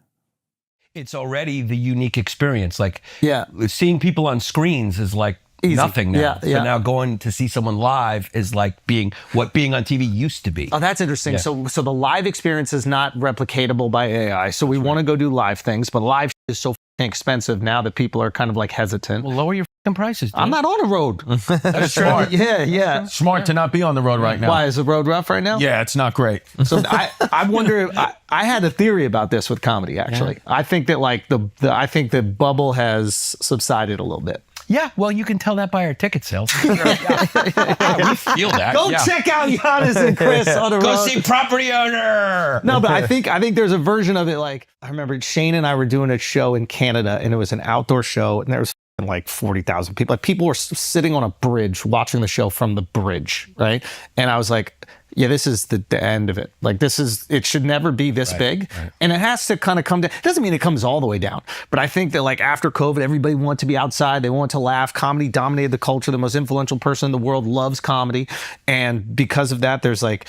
It's already the unique experience. Like, Yeah. seeing people on screens is like Easy. nothing now. Yeah, So yeah. now going to see someone live is like being what being on TV used to be. Oh, that's interesting. Yeah. So the live experience is not replicatable by AI. So we want to go do live things, but live is so fucking expensive now that people are kind of like hesitant. Well, lower your fucking prices, dude. I'm not on the road. That's smart. Yeah. Smart to not be on the road right now. Why is the road rough right now? Yeah, it's not great. So I wonder. I had a theory about this with comedy. Actually, I think that like I think the bubble has subsided a little bit. Yeah, well, you can tell that by our ticket sales. We feel that. Go check out Giannis and Chris on the road. Go see Property Owner. No, but I think there's a version of it. Like I remember Shane and I were doing a show in Canada, and it was an outdoor show, and there was like 40,000 people. Like people were sitting on a bridge watching the show from the bridge, right? And I was like, yeah, this is the end of it. Like it should never be this big. Right. And it has to kind of come down. It doesn't mean it comes all the way down. But I think that like after COVID, everybody wanted to be outside. They wanted to laugh. Comedy dominated the culture. The most influential person in the world loves comedy. And because of that, there's like,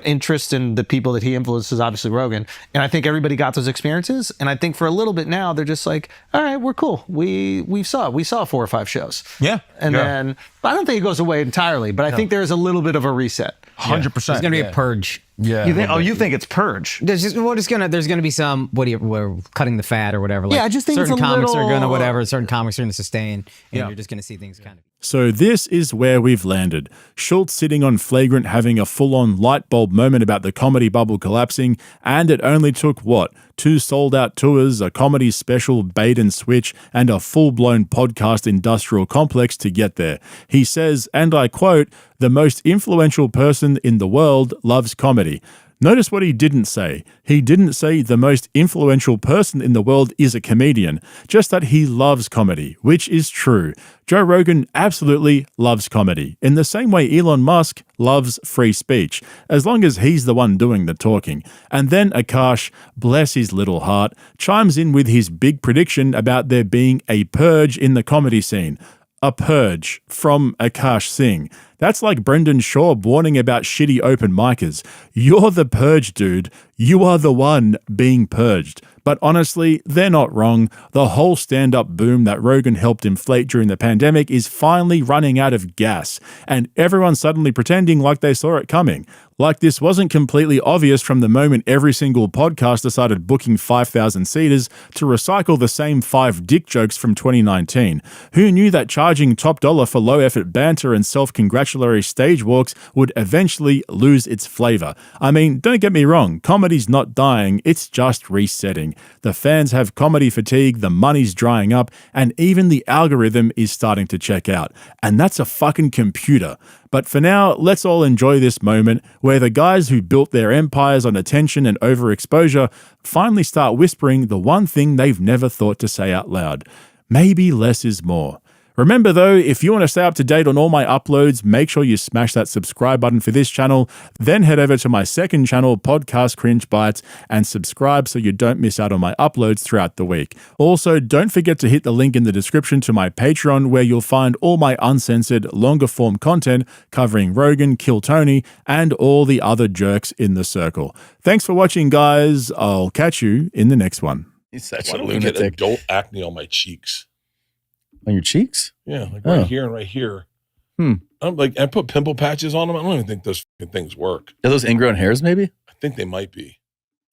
interest in the people that he influences, obviously Rogan. And I think everybody got those experiences. And I think for a little bit now, they're just like, all right, we're cool. We saw 4 or 5 shows. Yeah. And then, I don't think it goes away entirely, but I think there's a little bit of a reset. 100%. There's going to be a purge. Yeah. You think it's purge? There's going to be some, we're cutting the fat or whatever. Like Yeah, I just think certain it's a comics little- are going to whatever, certain comics are going to sustain, and you're just going to see things kind of. So this is where we've landed. Schultz sitting on Flagrant having a full-on light bulb moment about the comedy bubble collapsing, and it only took, 2 sold-out tours, a comedy special, bait and switch, and a full-blown podcast industrial complex to get there. He says, and I quote, "The most influential person in the world loves comedy." Notice what he didn't say. He didn't say the most influential person in the world is a comedian, just that he loves comedy, which is true. Joe Rogan absolutely loves comedy, in the same way Elon Musk loves free speech, as long as he's the one doing the talking. And then Akash, bless his little heart, chimes in with his big prediction about there being a purge in the comedy scene. A purge from Akash Singh. That's like Brendan Schaub warning about shitty open micers. You're the purge, dude. You are the one being purged. But honestly, they're not wrong. The whole stand-up boom that Rogan helped inflate during the pandemic is finally running out of gas, and everyone's suddenly pretending like they saw it coming. Like this wasn't completely obvious from the moment every single podcast decided booking 5,000 seaters to recycle the same 5 dick jokes from 2019. Who knew that charging top dollar for low-effort banter and self-congratulatory stage walks would eventually lose its flavor? I mean, don't get me wrong, comedy's not dying, it's just resetting. The fans have comedy fatigue, the money's drying up, and even the algorithm is starting to check out. And that's a fucking computer. But for now, let's all enjoy this moment where the guys who built their empires on attention and overexposure finally start whispering the one thing they've never thought to say out loud. Maybe less is more. Remember though, if you want to stay up to date on all my uploads, make sure you smash that subscribe button for this channel, then head over to my second channel, Podcast Cringe Bites, and subscribe so you don't miss out on my uploads throughout the week. Also, don't forget to hit the link in the description to my Patreon where you'll find all my uncensored, longer form content covering Rogan, Kill Tony, and all the other jerks in the circle. Thanks for watching, guys. I'll catch you in the next one. He's such Why a don't we get lunatic. adult acne on my cheeks? On your cheeks? Yeah, like right here and right here. I'm like, I put pimple patches on them. I don't even think those fucking things work. Are those ingrown hairs? Maybe. I think they might be.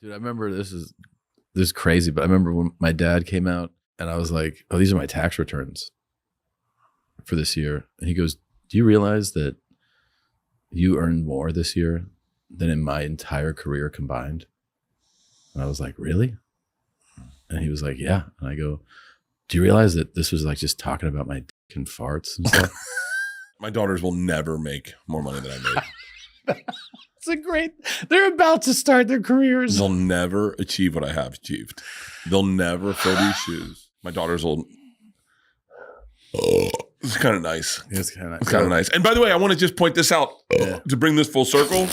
Dude, I remember this is crazy, but I remember when my dad came out and I was like, "Oh, these are my tax returns for this year." And he goes, "Do you realize that you earned more this year than in my entire career combined?" And I was like, "Really?" And he was like, "Yeah." And I go, "Do you realize that this was like just talking about my dick and farts and stuff?" My daughters will never make more money than I make. They're about to start their careers. They'll never achieve what I have achieved. They'll never fill these shoes. My daughters will. Oh, it's kind of nice. It's kind of It's kind of nice. And by the way, I want to just point this out to bring this full circle.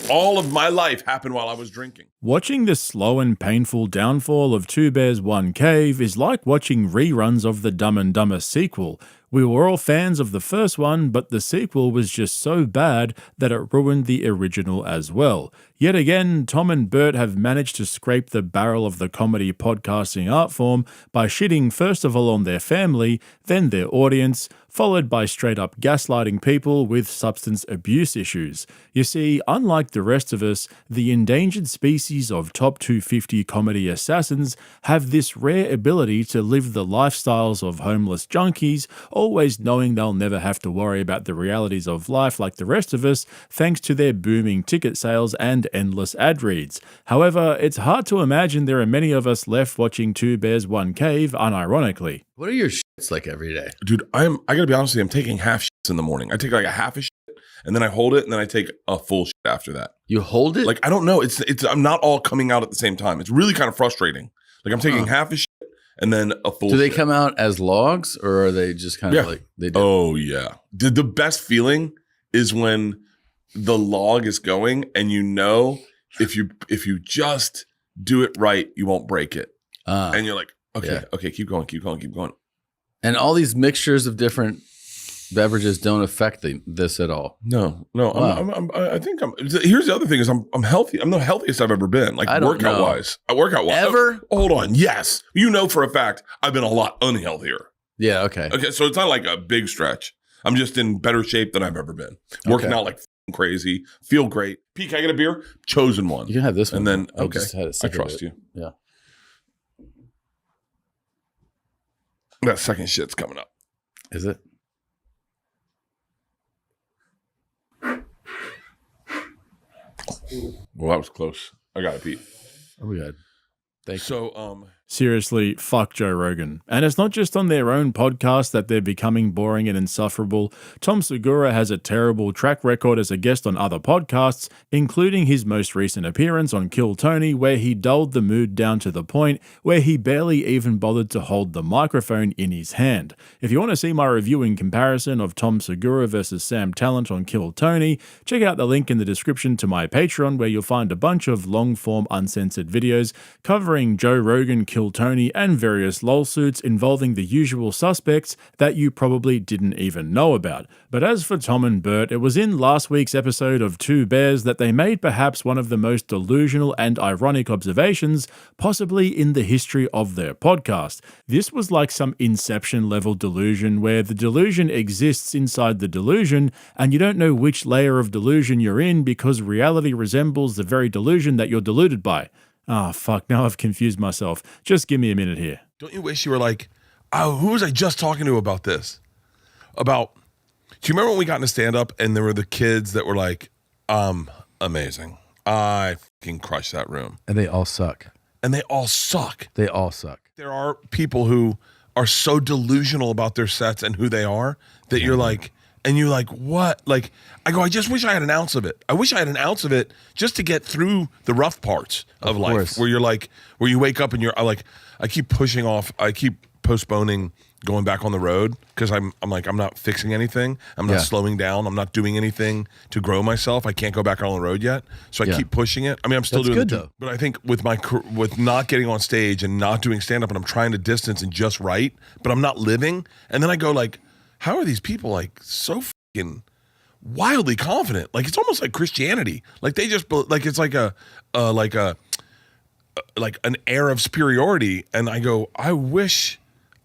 All of my life happened while I was drinking. Watching the slow and painful downfall of Two Bears, One Cave is like watching reruns of the Dumb and Dumber sequel. We were all fans of the first one, but the sequel was just so bad that it ruined the original as well. Yet again, Tom and Bert have managed to scrape the barrel of the comedy podcasting art form by shitting first of all on their family, then their audience, followed by straight up gaslighting people with substance abuse issues. You see, unlike the rest of us, the endangered species of top 250 comedy assassins have this rare ability to live the lifestyles of homeless junkies, always knowing they'll never have to worry about the realities of life like the rest of us, thanks to their booming ticket sales and endless ad reads. However, it's hard to imagine there are many of us left watching Two Bears, One Cave unironically. What are your shits like every day? Dude, I gotta be honest with you, I'm taking half shits in the morning. I take like a half a shit and then I hold it and then I take a full shit after that. You hold it? Like, I don't know. It's I'm not all coming out at the same time. It's really kind of frustrating. Like I'm taking half a shit and then a full Do they shit. come out as logs or are they just kind of like they do? Oh yeah. The best feeling is when the log is going and you know if you just do it right, you won't break it. And you're like, okay, keep going. And all these mixtures of different beverages don't affect this at all. No. Wow. I think I'm. Here's the other thing: is I'm healthy. I'm the healthiest I've ever been. Like workout wise. I work out well. Ever? Oh, hold on. Yes, you know for a fact I've been a lot unhealthier. Yeah. Okay. Okay. So it's not like a big stretch. I'm just in better shape than I've ever been. Working out like crazy. Feel great. Pete, can I get a beer? Chosen one. You can have this one. And then I just had a I sip of trust it. you. Yeah. That second shit's coming up. Is it? Well, that was close. I got it, Pete. Oh, we good. Thank you. So, Seriously, fuck Joe Rogan. And it's not just on their own podcast that they're becoming boring and insufferable. Tom Segura has a terrible track record as a guest on other podcasts, including his most recent appearance on Kill Tony, where he dulled the mood down to the point where he barely even bothered to hold the microphone in his hand. If you want to see my review in comparison of Tom Segura versus Sam Talent on Kill Tony, check out the link in the description to my Patreon, where you'll find a bunch of long-form uncensored videos covering Joe Rogan, Kill Tony, and various lawsuits involving the usual suspects that you probably didn't even know about. But as for Tom and Bert, it was in last week's episode of Two Bears that they made perhaps one of the most delusional and ironic observations possibly in the history of their podcast. This was like some Inception level delusion where the delusion exists inside the delusion and you don't know which layer of delusion you're in because reality resembles the very delusion that you're deluded by. Oh, fuck, now I've confused myself. Just give me a minute here. don't you wish you were like, oh, who was I just talking to about this? Do you remember when we got into stand-up and there were the kids that were like, amazing. I fucking crushed that room. And they all suck. And they all suck. They all suck. There are people who are so delusional about their sets and who they are that you're like, and you're like, what? Like, I go, I just wish I had an ounce of it. I wish I had an ounce of it just to get through the rough parts of life course. where you're like, where you wake up and you're like, I keep pushing off, I keep postponing going back on the road because I'm like, I'm not fixing anything. I'm not slowing down. I'm not doing anything to grow myself. I can't go back on the road yet. So I keep pushing it. I mean, I'm still doing good, it, though. but I think with not getting on stage and not doing stand up and I'm trying to distance and just write, but I'm not living. And then I go like, how are these people like so fucking wildly confident? Like it's almost like Christianity. Like they just like it's like like an air of superiority. And I go, I wish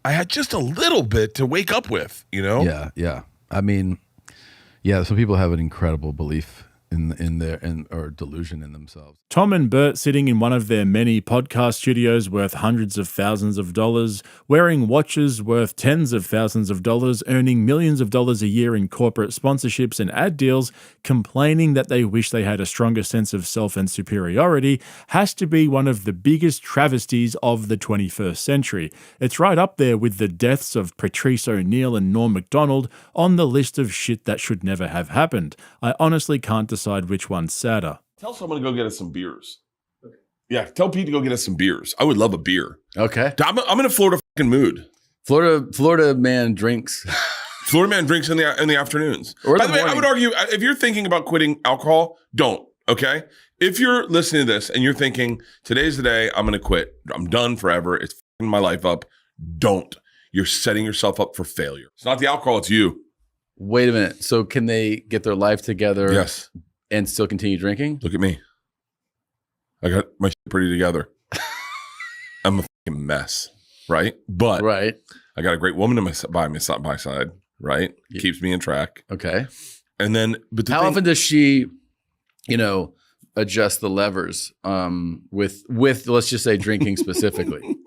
I had just a little bit to wake up with, you know? Yeah, yeah. I mean, yeah, some people have an incredible belief in their or delusion in themselves. Tom and Bert sitting in one of their many podcast studios worth hundreds of thousands of dollars, wearing watches worth tens of thousands of dollars, earning millions of dollars a year in corporate sponsorships and ad deals, complaining that they wish they had a stronger sense of self and superiority, has to be one of the biggest travesties of the 21st century. It's right up there with the deaths of Patrice O'Neill and Norm Macdonald on the list of shit that should never have happened. I honestly can't decide which one's sadder. Tell someone to go get us some beers. Okay. Yeah, tell Pete to go get us some beers. I would love a beer. Okay. I'm in a Florida fucking mood. Florida man drinks. Florida man drinks in the afternoons. By the way, I would argue if you're thinking about quitting alcohol, don't. Okay. If you're listening to this and you're thinking today's the day I'm going to quit, I'm done forever. It's fucking my life up. Don't. You're setting yourself up for failure. It's not the alcohol. It's you. Wait a minute. So can they get their life together? Yes. And still continue drinking? Look at me. I got my shit pretty together. I'm a fucking mess, right? But right. I got a great woman by my side, right? Yeah. Keeps me in track. Okay. And then, but how often does she, adjust the levers with let's just say drinking specifically?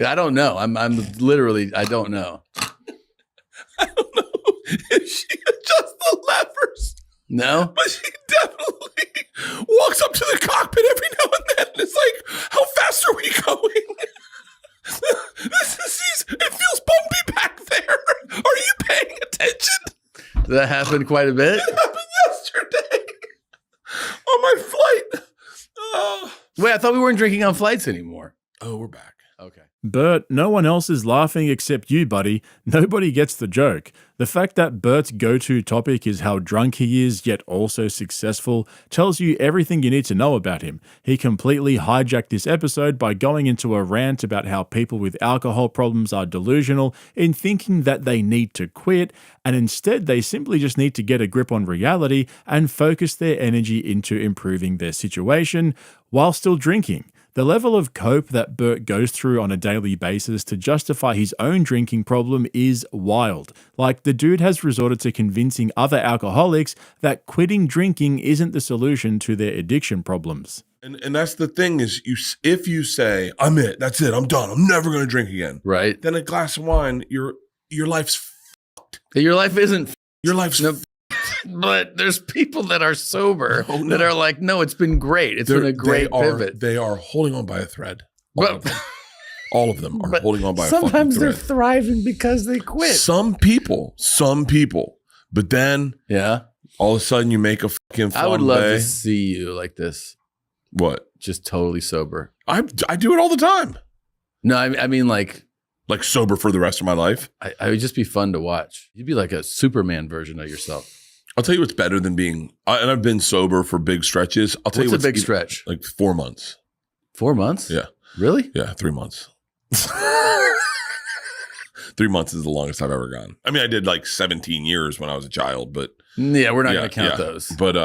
I don't know. I'm literally I don't know. I don't know if she adjusts the levers. No, but she definitely walks up to the cockpit every now and then. It's like, how fast are we going? It feels bumpy back there. Are you paying attention? That happened quite a bit. It happened yesterday on my flight. Wait, I thought we weren't drinking on flights anymore. Oh, we're back. Okay. Bert, no one else is laughing except you, buddy. Nobody gets the joke. The fact that Bert's go-to topic is how drunk he is, yet also successful, tells you everything you need to know about him. He completely hijacked this episode by going into a rant about how people with alcohol problems are delusional in thinking that they need to quit, and instead they simply just need to get a grip on reality and focus their energy into improving their situation while still drinking. The level of cope that Bert goes through on a daily basis to justify his own drinking problem is wild. Like, the dude has resorted to convincing other alcoholics that quitting drinking isn't the solution to their addiction problems. And that's the thing is, if you say, I'm it, that's it, I'm done, I'm never going to drink again. Right. Then a glass of wine, your life's fucked. Your life isn't. Your life's But there's people that are sober that are like, no, it's been great. It's been a great pivot. They are holding on by a thread. All of them are holding on by a fucking thread. Sometimes they're thriving because they quit. Some people. But then, all of a sudden you make a fucking flambe. I would love to see you like this. What? Just totally sober. I do it all the time. No, I mean like sober for the rest of my life. I would just be fun to watch. You'd be like a Superman version of yourself. I'll tell you what's better than being, and I've been sober for big stretches. I'll tell you what's a big stretch? Like 4 months. 4 months? Yeah. Really? Yeah, 3 months. 3 months is the longest I've ever gone. I mean, I did like 17 years when I was a child, but yeah, we're not going to count those. But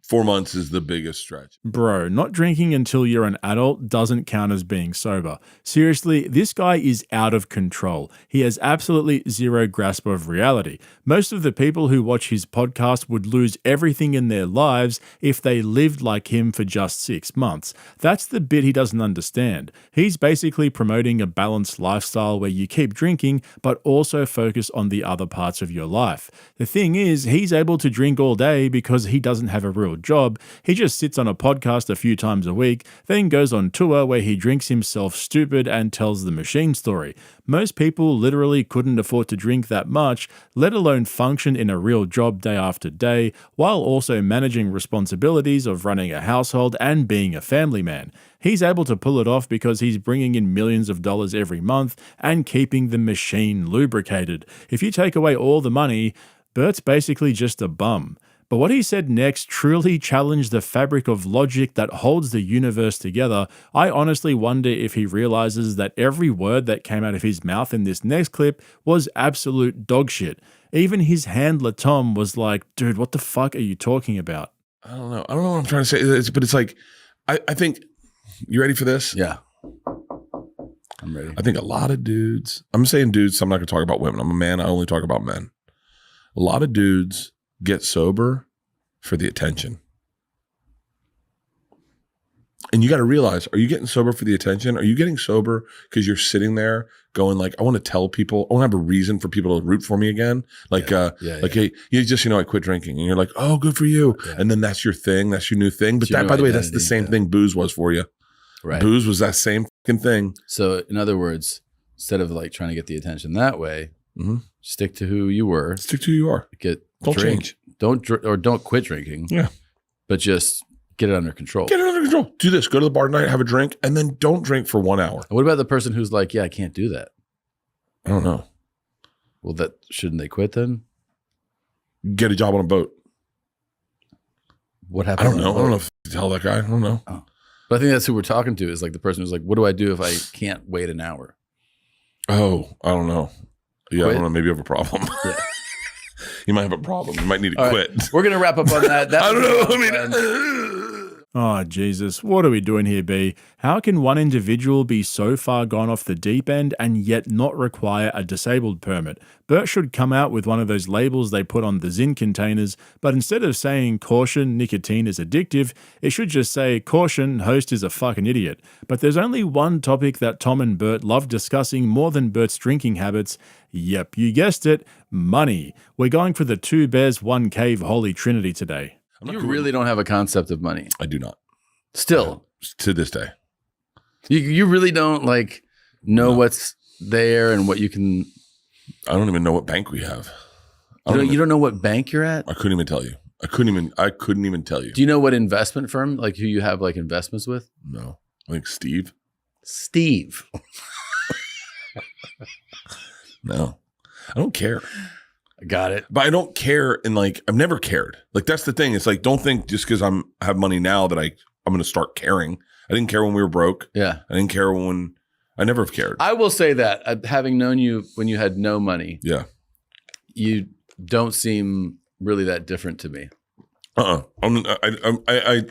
4 months is the biggest stretch. Bro, not drinking until you're an adult doesn't count as being sober. Seriously, this guy is out of control. He has absolutely zero grasp of reality. Most of the people who watch his podcast would lose everything in their lives if they lived like him for just 6 months. That's the bit he doesn't understand. He's basically promoting a balanced lifestyle where you keep drinking, but also focus on the other parts of your life. The thing is, he's able to drink all day because he doesn't have a real job. He just sits on a podcast a few times a week, then goes on tour where he drinks himself stupid and tells the machine story. Most people literally couldn't afford to drink that much, let alone function in a real job day after day, while also managing responsibilities of running a household and being a family man. He's able to pull it off because he's bringing in millions of dollars every month and keeping the machine lubricated. If you take away all the money, Bert's basically just a bum. But what he said next truly challenged the fabric of logic that holds the universe together. I honestly wonder if he realizes that every word that came out of his mouth in this next clip was absolute dog shit. Even his handler, Tom, was like, dude, what the fuck are you talking about? I don't know what I'm trying to say, but it's like, I think, you ready for this? Yeah. I'm ready. I think a lot of dudes, I'm saying dudes, so I'm not going to talk about women. I'm a man. I only talk about men. A lot of dudes get sober for the attention. And you got to realize, are you getting sober for the attention? Are you getting sober because you're sitting there going like, I want to tell people, I want to have a reason for people to root for me again. Like, hey, I quit drinking. And you're like, oh, good for you. Yeah. And then that's your thing. That's your new thing. But that, by the way, that's the same thing booze was for you. Right. Booze was that same fucking thing. So in other words, instead of like trying to get the attention that way, stick to who you were. Stick to who you are. Don't change. Don't quit drinking. Yeah. But just get it under control. Get it under control. Do this. Go to the bar tonight, have a drink, and then don't drink for 1 hour. And what about the person who's like, yeah, I can't do that? I don't know. Well, shouldn't they quit then? Get a job on a boat. What happened? I don't know. I don't know if you tell that guy. I don't know. Oh. But I think that's who we're talking to, is like the person who's like, what do I do if I can't wait an hour? Oh, I don't know. Yeah, Quit? I don't know. Maybe you have a problem. Yeah. You might have a problem. You might need to quit. Right. We're going to wrap up on that. I don't know. Oh, Jesus. What are we doing here, B? How can one individual be so far gone off the deep end and yet not require a disabled permit? Bert should come out with one of those labels they put on the Zyn containers, but instead of saying, caution, nicotine is addictive, it should just say, caution, host is a fucking idiot. But there's only one topic that Tom and Bert love discussing more than Bert's drinking habits. Yep, you guessed it, money. We're going for the 2 bears, 1 cave holy trinity today. You really don't have a concept of money. I do not. Still. To this day. You really don't like know what's there and what you can. I don't even know what bank we have. You don't know what bank you're at? I couldn't even tell you. I couldn't even tell you. Do you know what investment firm, like who you have like investments with? No. I think Steve. No. I don't care. I got it. But I don't care, and like I've never cared. Like that's the thing. It's like don't think just because I have money now that I'm going to start caring. I didn't care when we were broke. Yeah. I didn't care when I never have cared. I will say that having known you when you had no money. Yeah. You don't seem really that different to me. I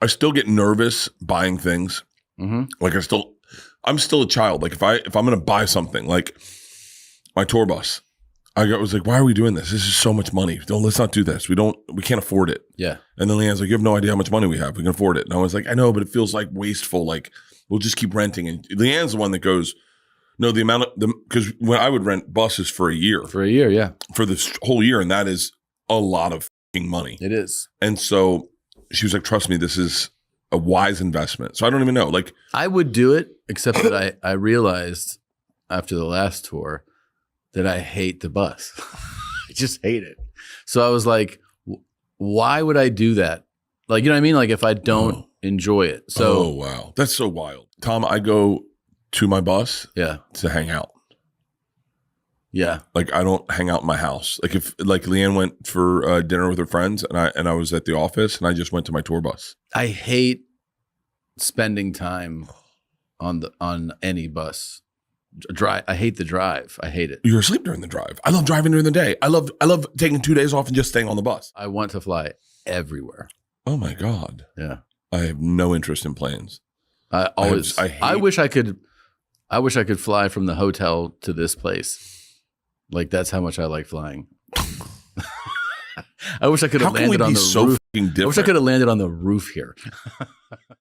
still get nervous buying things. Mm-hmm. Like I'm still a child. Like if I'm going to buy something, like my tour bus. I was like, why are we doing this? This is so much money. Let's not do this. We can't afford it. Yeah. And then Leanne's like, you have no idea how much money we have. We can afford it. And I was like, I know, but it feels like wasteful. Like we'll just keep renting. And Leanne's the one that goes, no, the amount of because when I would rent buses for a year. For a year, yeah. For this whole year. And that is a lot of fucking money. It is. And so she was like, trust me, this is a wise investment. So I don't even know. Like I would do it, except that I realized after the last tour that I hate the bus. I just hate it. So I was like, why would I do that? Like, you know what I mean? Like if I don't enjoy it. So, oh, wow. That's so wild. Tom, I go to my bus to hang out. Yeah. Like I don't hang out in my house. Like if like Leanne went for dinner with her friends and I was at the office and I just went to my tour bus. I hate spending time on any bus. I hate the drive. I hate it. You're asleep during the drive. I love driving during the day. I love taking 2 days off and just staying on the bus. I want to fly everywhere. Oh my God. Yeah. I have no interest in planes. I wish I could fly from the hotel to this place. Like that's how much I like flying. I wish I could have landed on the roof. I wish I could have landed on the roof here.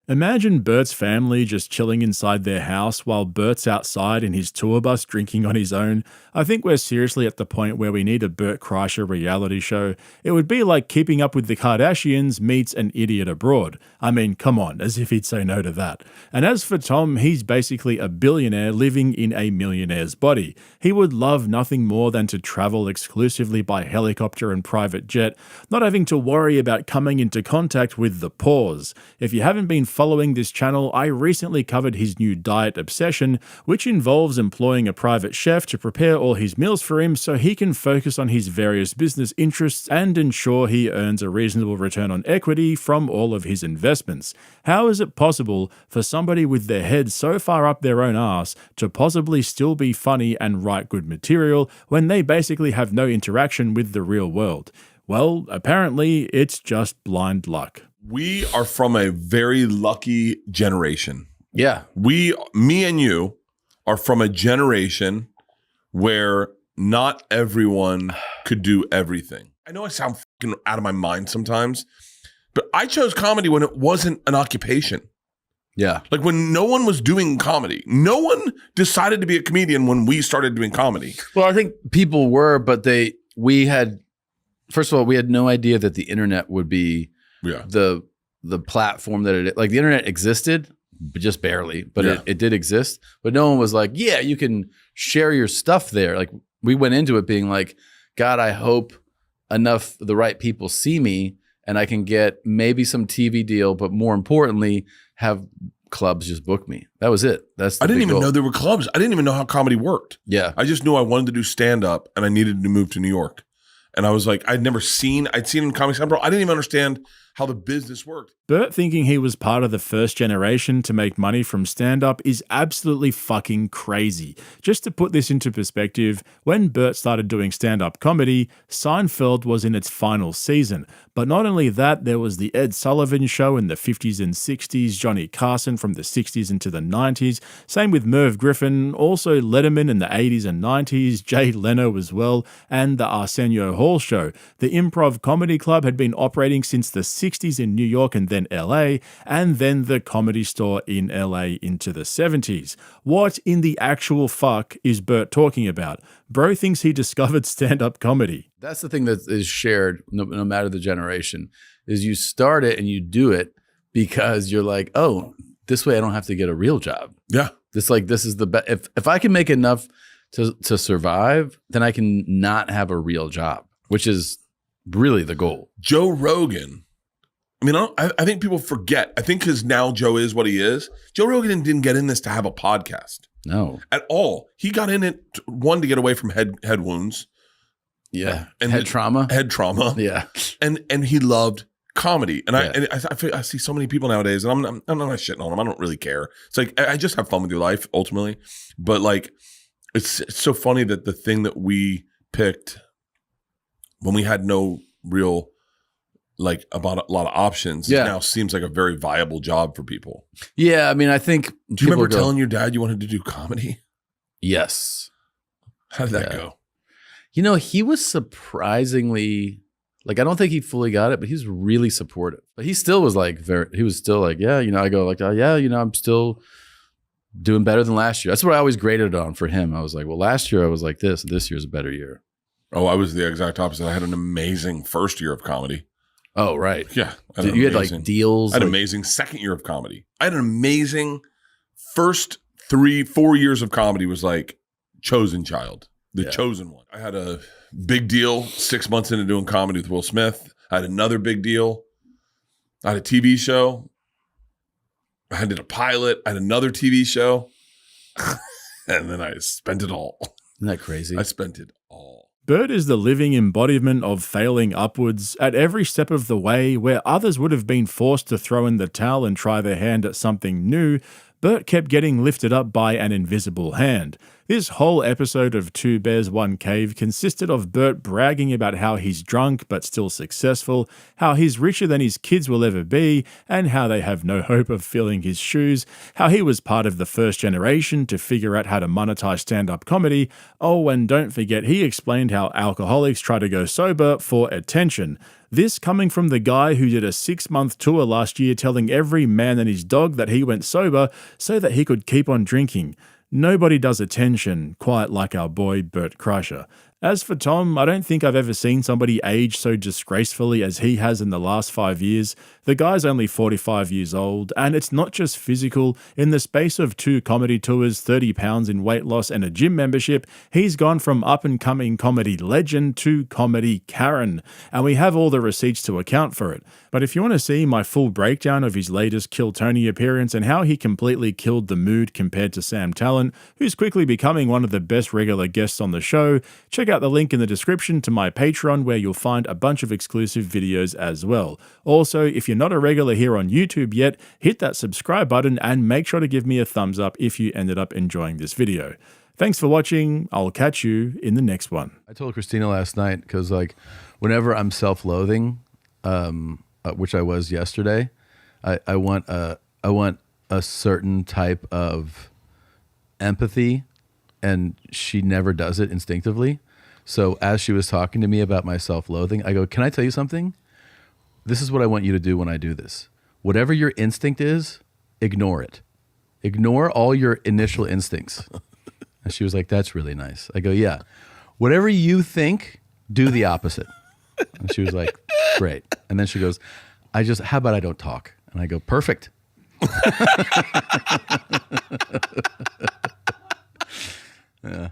Imagine Bert's family just chilling inside their house while Bert's outside in his tour bus drinking on his own. I think we're seriously at the point where we need a Bert Kreischer reality show. It would be like Keeping Up with the Kardashians meets An Idiot Abroad. I mean, come on, as if he'd say no to that. And as for Tom, he's basically a billionaire living in a millionaire's body. He would love nothing more than to travel exclusively by helicopter and private jet, not having to worry about coming into contact with the pores. If you haven't been following this channel, I recently covered his new diet obsession, which involves employing a private chef to prepare all his meals for him so he can focus on his various business interests and ensure he earns a reasonable return on equity from all of his investments. How is it possible for somebody with their head so far up their own ass to possibly still be funny and write good material when they basically have no interaction with the real world? Well, apparently it's just blind luck. We are from a very lucky generation. Yeah. Me and you are from a generation where not everyone could do everything. I know I sound fucking out of my mind sometimes, but I chose comedy when it wasn't an occupation. Yeah. Like when no one was doing comedy. No one decided to be a comedian when we started doing comedy. Well, I think people were, but first of all, we had no idea that the internet would be the platform that it, like the internet existed, but just barely, but it did exist. But no one was like, yeah, you can share your stuff there. Like we went into it being like, God, I hope enough the right people see me and I can get maybe some TV deal, but more importantly, have clubs just book me. That was it. I didn't even know there were clubs. I didn't even know how comedy worked. Yeah. I just knew I wanted to do stand-up and I needed to move to New York. And I was like, I'd seen it in Comedy Central. I didn't even understand how the business worked. Bert thinking he was part of the first generation to make money from stand-up is absolutely fucking crazy. Just to put this into perspective, when Bert started doing stand-up comedy, Seinfeld was in its final season. But not only that, there was the Ed Sullivan Show in the 50s and 60s, Johnny Carson from the 60s into the 90s, same with Merv Griffin, also Letterman in the 80s and 90s, Jay Leno as well, and the Arsenio Hall Show. The Improv Comedy Club had been operating since the 60s in New York and then LA, and then the Comedy Store in LA into the 70s. What in the actual fuck is Bert talking about? Bro thinks he discovered stand-up comedy. That's the thing that is shared no matter the generation, is you start it and you do it because you're like, oh, this way I don't have to get a real job. Yeah. This is the best. If I can make enough to survive, then I can not have a real job, which is really the goal. Joe Rogan. I mean, I think people forget. I think because now Joe is what he is. Joe Rogan didn't get in this to have a podcast. No. At all. He got in it, one, to get away from head wounds. Yeah. And head trauma. Head trauma. Yeah. And he loved comedy. And I see so many people nowadays, and I'm not shitting on them. I don't really care. It's like, I just have fun with your life, ultimately. But like, it's so funny that the thing that we picked when we had no real, like, about a lot of options, now seems like a very viable job for people. Yeah, I mean, I think. Do you remember telling your dad you wanted to do comedy? Yes. How did that go? You know, he was surprisingly, like, I don't think he fully got it, but he's really supportive. But he still was like, yeah, you know, I go like, yeah, you know, I'm still doing better than last year. That's what I always graded on for him. I was like, well, last year I was like this year's a better year. Oh, I was the exact opposite. I had an amazing first year of comedy. Oh, right. Yeah. You had like deals. I had an amazing second year of comedy. I had an amazing first 3-4 years of comedy was like chosen child, the chosen one. I had a big deal 6 months into doing comedy with Will Smith. I had another big deal. I had a TV show. I did a pilot. I had another TV show. And then I spent it all. Isn't that crazy? I spent it all. Bert is the living embodiment of failing upwards at every step of the way. Where others would have been forced to throw in the towel and try their hand at something new, Bert kept getting lifted up by an invisible hand. This whole episode of Two Bears, One Cave consisted of Bert bragging about how he's drunk but still successful, how he's richer than his kids will ever be, and how they have no hope of filling his shoes, how he was part of the first generation to figure out how to monetize stand-up comedy. Oh, and don't forget, he explained how alcoholics try to go sober for attention. This coming from the guy who did a 6-month tour last year telling every man and his dog that he went sober so that he could keep on drinking. Nobody does attention quite like our boy Bert Kreischer. As for Tom, I don't think I've ever seen somebody age so disgracefully as he has in the last 5 years. The guy's only 45 years old, and it's not just physical. In the space of 2 comedy tours, 30 pounds in weight loss, and a gym membership, he's gone from up-and-coming comedy legend to comedy Karen, and we have all the receipts to account for it. But if you want to see my full breakdown of his latest Kill Tony appearance and how he completely killed the mood compared to Sam Tallent, who's quickly becoming one of the best regular guests on the show, check out the link in the description to my Patreon where you'll find a bunch of exclusive videos as well. Also, if you're not a regular here on YouTube yet, hit that subscribe button and make sure to give me a thumbs up if you ended up enjoying this video. Thanks for watching. I'll catch you in the next one. I told Christina last night, because like whenever I'm self-loathing, which I was yesterday, I want a certain type of empathy, and she never does it instinctively. So as she was talking to me about my self-loathing, I go, can I tell you something? This is what I want you to do when I do this. Whatever your instinct is, ignore it. Ignore all your initial instincts. And she was like, that's really nice. I go, yeah. Whatever you think, do the opposite. And she was like, great. And then she goes, how about I don't talk? And I go, perfect. Yeah.